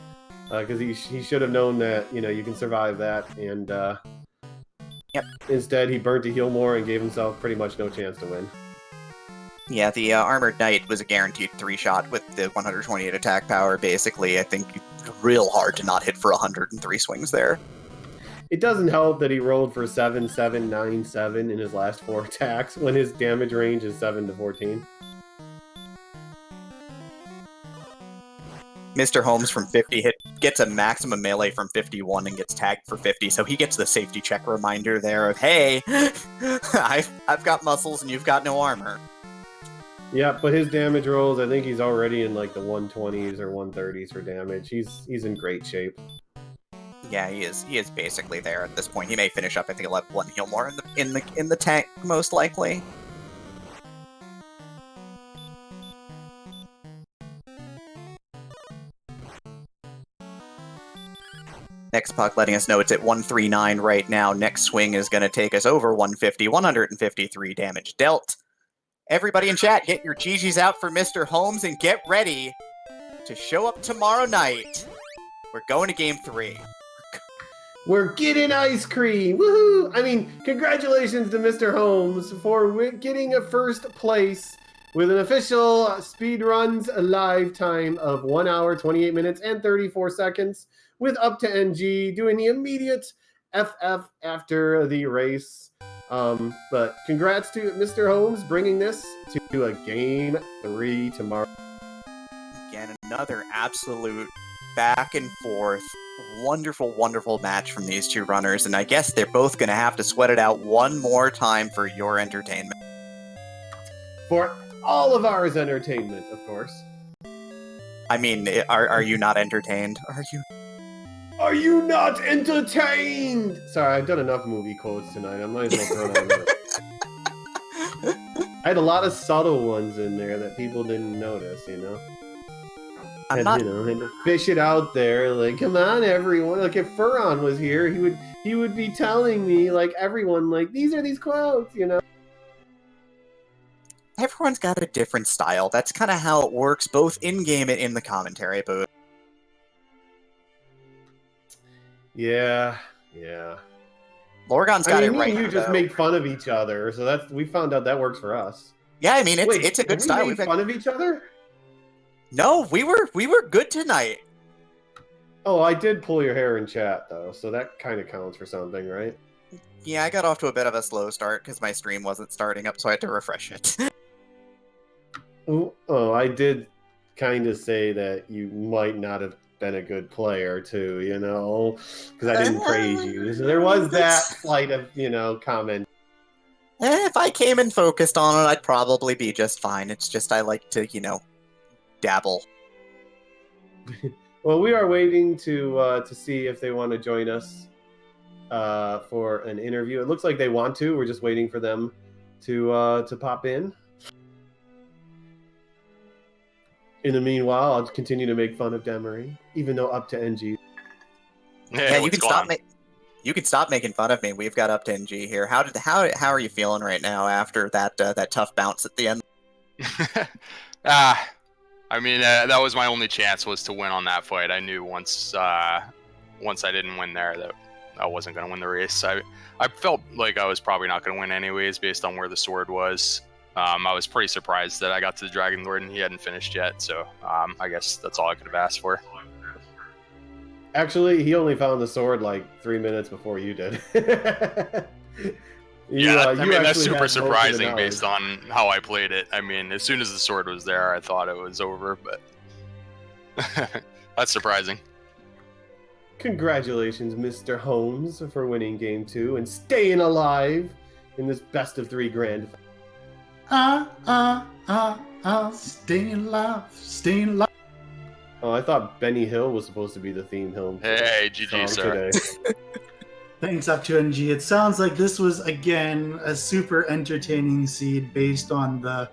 Because he should have known that, you can survive that, and instead he burnt a heal more and gave himself pretty much no chance to win. Yeah, the Armored Knight was a guaranteed 3-shot with the 128 attack power, basically. I think real hard to not hit for 103 swings there. It doesn't help that he rolled for 7, 7, 9, 7 in his last 4 attacks when his damage range is 7 to 14. MisterHomes from 50 gets a maximum melee from 51 and gets tagged for 50, so he gets the safety check reminder there of, hey, I've got muscles and you've got no armor. Yeah, but his damage rolls, I think he's already in like the 120s or 130s for damage. He's in great shape. Yeah, he is. He is basically there at this point. He may finish up, I think, he'll have 1 heal more in the tank, most likely. Next puck letting us know it's at 139 right now. Next swing is going to take us over 150, 153 damage dealt. Everybody in chat, get your GGs out for MisterHomes and get ready to show up tomorrow night. We're going to game 3. We're getting ice cream! Woohoo! I mean, congratulations to MisterHomes for getting a first place with an official speedruns live time of 1 hour, 28 minutes, and 34 seconds, with up2ng doing the immediate FF after the race. But congrats to MisterHomes bringing this to a game 3 tomorrow. Again, another absolute back and forth, wonderful, wonderful match from these two runners, and I guess they're both going to have to sweat it out one more time for your entertainment. For all of ours entertainment, of course. I mean, are you not entertained? Are you not entertained? Sorry, I've done enough movie quotes tonight. I might as well throw it out. I had a lot of subtle ones in there that people didn't notice, you know? And to fish it out there, like, come on, everyone. Like, if Furon was here, he would be telling me, like, everyone, like, these are these quotes, you know? Everyone's got a different style. That's kind of how it works, both in-game and in the commentary booth. Yeah. Lorgon's got it right. You just make fun of each other, so we found out that works for us. Yeah, I mean, it's a good style. We made fun of each other? No, we were good tonight. Oh, I did pull your hair in chat though, so that kind of counts for something, right? Yeah, I got off to a bit of a slow start because my stream wasn't starting up, so I had to refresh it. Oh, I did kind of say that you might not have been a good player too, you know, because I didn't praise you. So there was that slight of, comment. If I came and focused on it, I'd probably be just fine. It's just I like to, dabble. Well, we are waiting to see if they want to join us for an interview. It looks like they want to. We're just waiting for them to pop in. In the meanwhile, I'll continue to make fun of Demery, even though up2ng. Yeah, you can stop making fun of me. We've got up2ng here. How are you feeling right now after that tough bounce at the end? I mean, that was my only chance, was to win on that fight. I knew once I didn't win there that I wasn't going to win the race. I felt like I was probably not going to win anyways based on where the sword was. I was pretty surprised that I got to the Dragon Lord and he hadn't finished yet, so I guess that's all I could have asked for. Actually, he only found the sword like 3 minutes before you did. That's super surprising based on how I played it. I mean, as soon as the sword was there, I thought it was over, but that's surprising. Congratulations, MisterHomes, for winning Game 2 and staying alive in this best-of-3 grand. Staying alive. Oh, I thought Benny Hill was supposed to be the theme film. Hey, GG, sir. Thanks, up2ng. It sounds like this was, again, a super entertaining seed based on the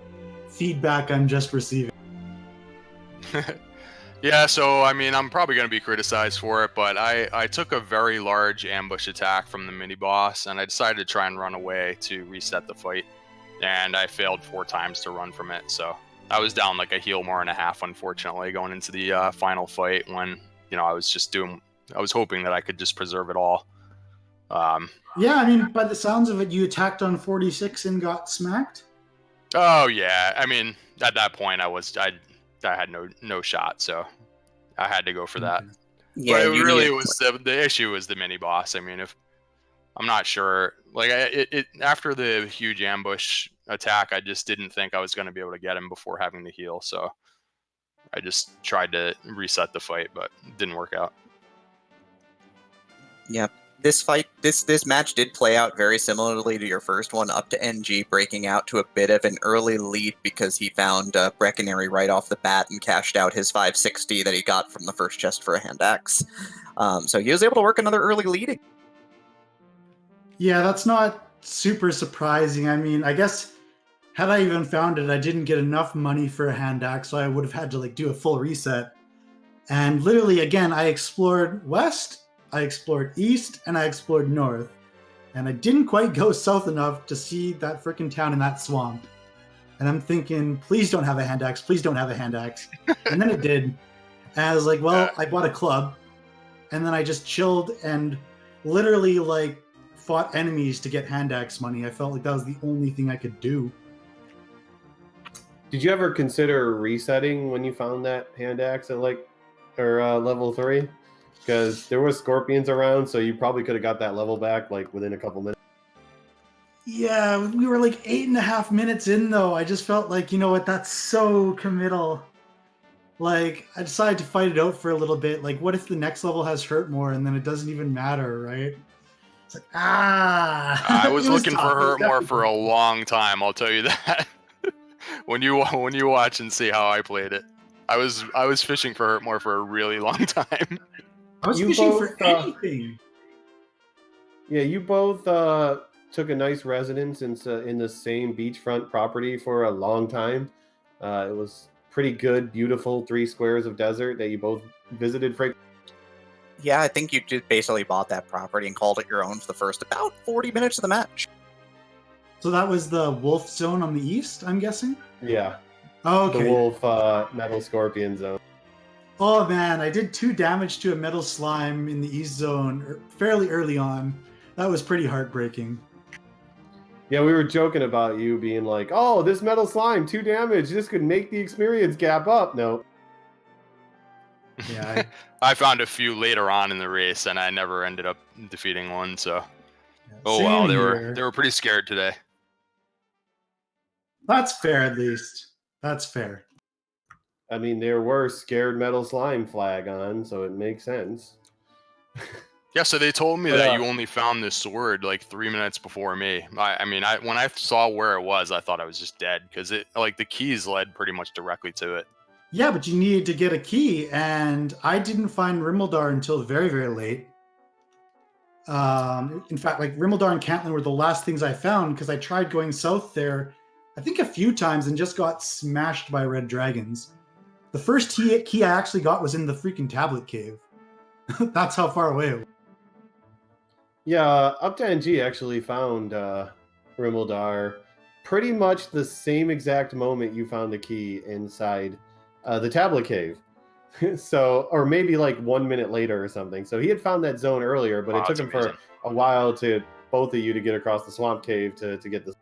feedback I'm just receiving. Yeah, so, I mean, I'm probably going to be criticized for it, but I took a very large ambush attack from the mini-boss, and I decided to try and run away to reset the fight, and I failed 4 times to run from it, so I was down like a heal more and a half, unfortunately, going into the final fight when, I was hoping that I could just preserve it all. Yeah, I mean, by the sounds of it, you attacked on 46 and got smacked? Oh, yeah. I mean, at that point, I had no shot, so I had to go for that. Yeah, but it was the issue was the mini boss. I mean, if I'm not sure, like after the huge ambush attack, I just didn't think I was going to be able to get him before having to heal. So I just tried to reset the fight, but it didn't work out. Yep. This match did play out very similarly to your first one, up to NG breaking out to a bit of an early lead because he found Breckenary right off the bat and cashed out his 560 that he got from the first chest for a hand axe. So he was able to work another early lead. Yeah, that's not super surprising. I mean, I guess had I even found it, I didn't get enough money for a hand axe, so I would have had to do a full reset. And literally, again, I explored west, I explored east, and I explored north. And I didn't quite go south enough to see that freaking town in that swamp. And I'm thinking, please don't have a hand axe, please don't have a hand axe. And then it did. And I was like, well, I bought a club. And then I just chilled and literally fought enemies to get hand axe money. I felt like that was the only thing I could do. Did you ever consider resetting when you found that hand axe at level 3? Because there were scorpions around, so you probably could have got that level back within a couple minutes. Yeah, we were 8.5 minutes in though. I just felt like, you know what, that's so committal. I decided to fight it out for a little bit. What if the next level has hurt more and then it doesn't even matter, right? It's I was looking for hurt more for a long time, I'll tell you that. when you watch and see how I played it, I was fishing for hurt more for a really long time. I was fishing for anything. Yeah, you both took a nice residence in the same beachfront property for a long time. It was pretty good, beautiful 3 squares of desert that you both visited frequently. Yeah, I think you just basically bought that property and called it your own for the first about 40 minutes of the match. So that was the wolf zone on the east, I'm guessing? Yeah. Oh, okay. The wolf metal scorpion zone. Oh man, I did 2 damage to a metal slime in the east zone fairly early on. That was pretty heartbreaking. Yeah, we were joking about you being like, oh, this metal slime, 2 damage. This could make the experience gap up. No. Yeah. I found a few later on in the race, and I never ended up defeating one. So, wow, they were pretty scared today. That's fair, at least. That's fair. I mean, there were scared metal slime flag on, so it makes sense. Yeah, so they told me that you only found this sword 3 minutes before me. When I saw where it was, I thought I was just dead because the keys led pretty much directly to it. Yeah, but you needed to get a key, and I didn't find Rimmildar until very, very late. In fact, Rimmildar and Cantlin were the last things I found because I tried going south there, I think a few times, and just got smashed by red dragons. The first key I actually got was in the freaking tablet cave. That's how far away it was. Yeah, up2ng actually found Rimmildar pretty much the same exact moment you found the key inside the tablet cave. So, or maybe 1 minute later or something. So he had found that zone earlier, but it took him for a while to both of you to get across the swamp cave to get this.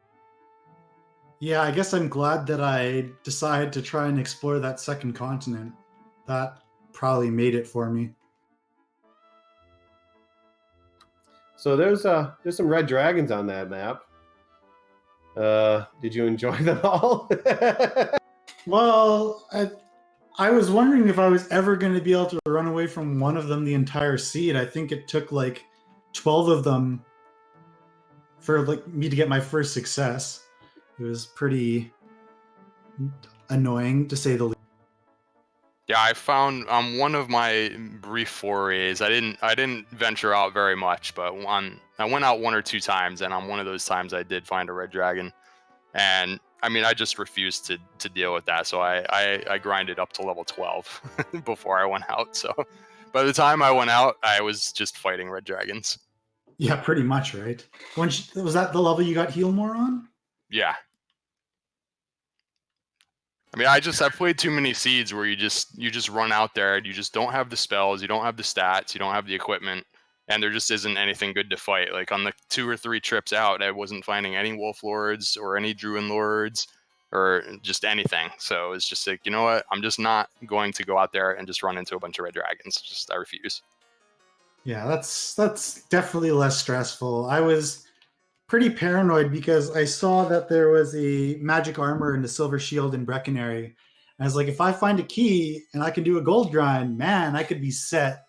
Yeah, I guess I'm glad that I decided to try and explore that second continent. That probably made it for me. So there's some red dragons on that map. Did you enjoy them all? Well, I was wondering if I was ever going to be able to run away from one of them the entire seed. I think it took 12 of them for me to get my first success. It was pretty annoying, to say the least. Yeah, I found one of my brief forays. I didn't venture out very much, but I went out 1 or 2 times, and on one of those times I did find a red dragon, and I just refused to deal with that. So I grinded up to level 12 before I went out. So by the time I went out, I was just fighting red dragons. Yeah, pretty much, right? Was that the level you got heal more on? Yeah. I played too many seeds where you just run out there and you just don't have the spells, you don't have the stats, you don't have the equipment, and there just isn't anything good to fight. On the 2 or 3 trips out, I wasn't finding any wolf lords or any druid lords or just anything. So it's just you know what? I'm just not going to go out there and just run into a bunch of red dragons. I refuse. Yeah, that's definitely less stressful. I was pretty paranoid because I saw that there was a magic armor and a silver shield in Breckenary. I was like, if I find a key and I can do a gold grind, man, I could be set.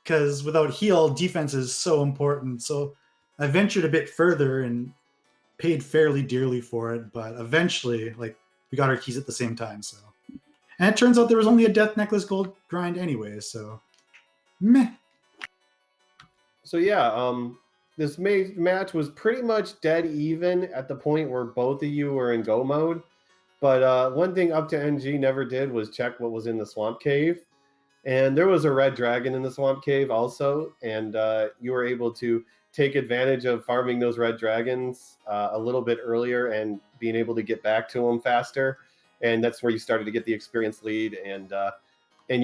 Because without heal, defense is so important. So I ventured a bit further and paid fairly dearly for it. But eventually, like, we got our keys at the same time. So, and it turns out there was only a Death Necklace gold grind anyway. So, meh. So yeah, this match was pretty much dead even at the point where both of you were in go mode. But one thing up2ng never did was check what was in the swamp cave. And there was a red dragon in the swamp cave also. And you were able to take advantage of farming those red dragons a little bit earlier and being able to get back to them faster. And that's where you started to get the experience lead. And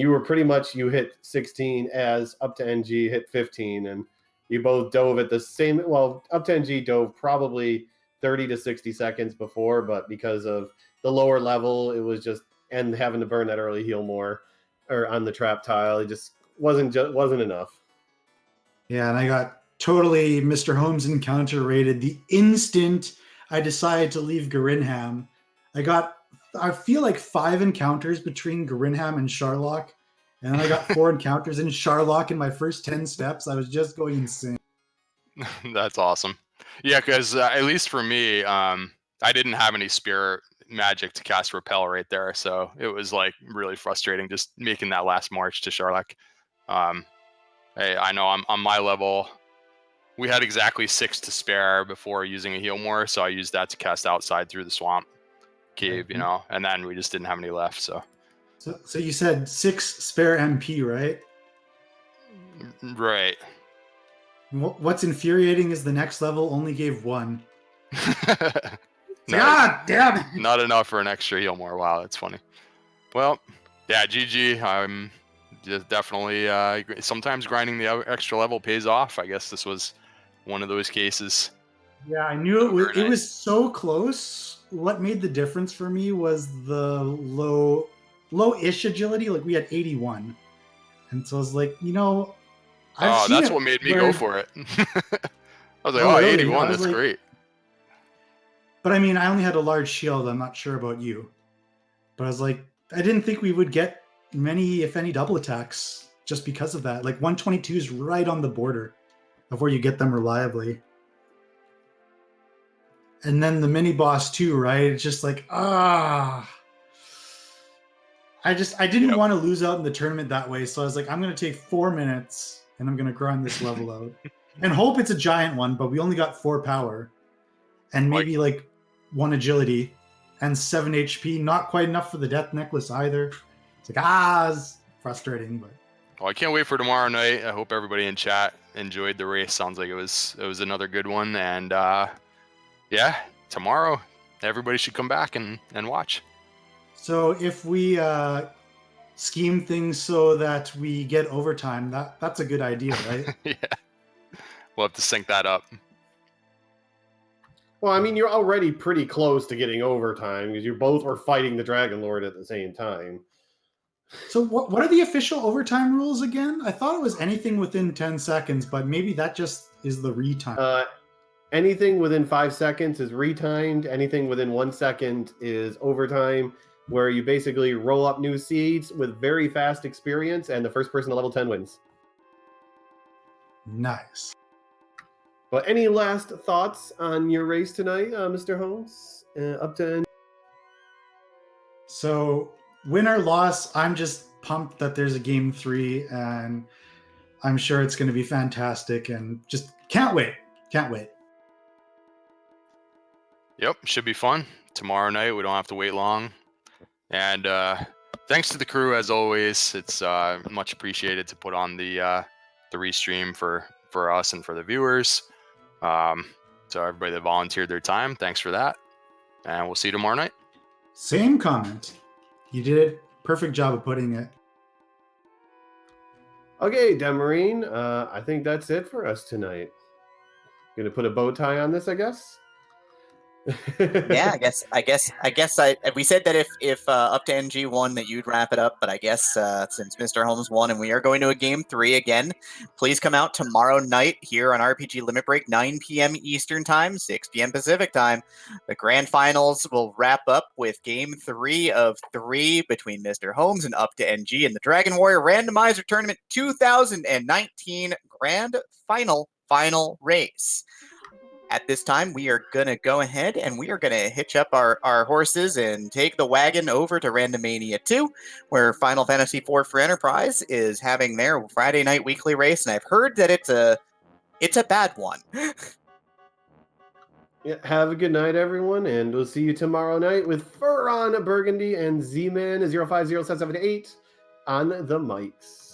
you were pretty much, you hit 16 as up2ng hit 15. And you both dove at the same, well, up2ng dove probably 30 to 60 seconds before, but because of the lower level, it was just, and having to burn that early heal more or on the trap tile, it just wasn't enough. Yeah, and I got totally MisterHomes encounter rated the instant I decided to leave Garinham. I feel like 5 encounters between Garinham and Sharlock, and then I got 4 encounters in Sharlock in my first 10 steps. I was just going insane. That's awesome. Yeah, because at least for me, I didn't have any spirit magic to cast Repel right there, so it was like really frustrating just making that last march to Sharlock. I know I'm on my level. We had exactly 6 to spare before using a heal more, so I used that to cast outside through the swamp cave, you know, and then we just didn't have any left. So you said 6 spare MP, right? Right. What's infuriating is the next level only gave 1. No, God damn it! not enough for an extra heal more. Wow, that's funny. Well, yeah, GG. I'm just definitely sometimes grinding the extra level pays off. I guess this was one of those cases. Yeah, I knew it was. Very It nice. was so close. What made the difference for me was the low-ish agility. Like we had 81, and so I was like, I've seen that's it what made me where- go for it. I was like, Oh, really? 81, I was that's like- great. But I mean, I only had a large shield. I'm not sure about you, but I was like, I didn't think we would get many, if any, double attacks just because of that. Like 122 is right on the border of where you get them reliably. And then the mini boss too, right? It's just like, I didn't want to lose out in the tournament that way. So I was like, I'm going to take 4 minutes and I'm going to grind this level out and hope it's a giant one, but we only got 4 power and maybe like 1 agility and 7 HP. Not quite enough for the Death Necklace either. It's like, it's frustrating, but. Well, I can't wait for tomorrow night. I hope everybody in chat enjoyed the race. Sounds like it was another good one. And yeah, tomorrow everybody should come back and watch. So if we scheme things so that we get overtime, that's a good idea, right? Yeah, we'll have to sync that up. Well, I mean, you're already pretty close to getting overtime because you both were fighting the Dragon Lord at the same time. So what are the official overtime rules again? I thought it was anything within 10 seconds, but maybe that just is the retime. Anything within 5 seconds is retimed. Anything within 1 second is overtime, where you basically roll up new seeds with very fast experience, and the first person to level 10 wins. Nice. But any last thoughts on your race tonight, Mr. Holmes? up2ng? So win or loss, I'm just pumped that there's a game 3, and I'm sure it's going to be fantastic, and just can't wait. Can't wait. Yep, should be fun. Tomorrow night, we don't have to wait long. And thanks to the crew, as always. It's much appreciated to put on the restream for us and for the viewers. So everybody that volunteered their time, thanks for that. And we'll see you tomorrow night. Same comment. You did a perfect job of putting it. Okay, Demarine, I think that's it for us tonight. Gonna put a bow tie on this, I guess? Yeah, we said that if up to NG won that you'd wrap it up, but I guess since Mr. Holmes won and we are going to a game 3 again, please come out tomorrow night here on RPG Limit Break, 9 p.m. Eastern Time, 6 p.m. Pacific Time. The grand finals will wrap up with game 3 of 3 between Mr. Holmes and up to NG in the Dragon Warrior Randomizer Tournament 2019 Grand Final race. At this time, we are going to go ahead and we are going to hitch up our horses and take the wagon over to Randomania 2, where Final Fantasy IV for Enterprise is having their Friday night weekly race, and I've heard that it's a bad one. Yeah, have a good night, everyone, and we'll see you tomorrow night with Furon Burgundy and Z-Man 050778 on the mics.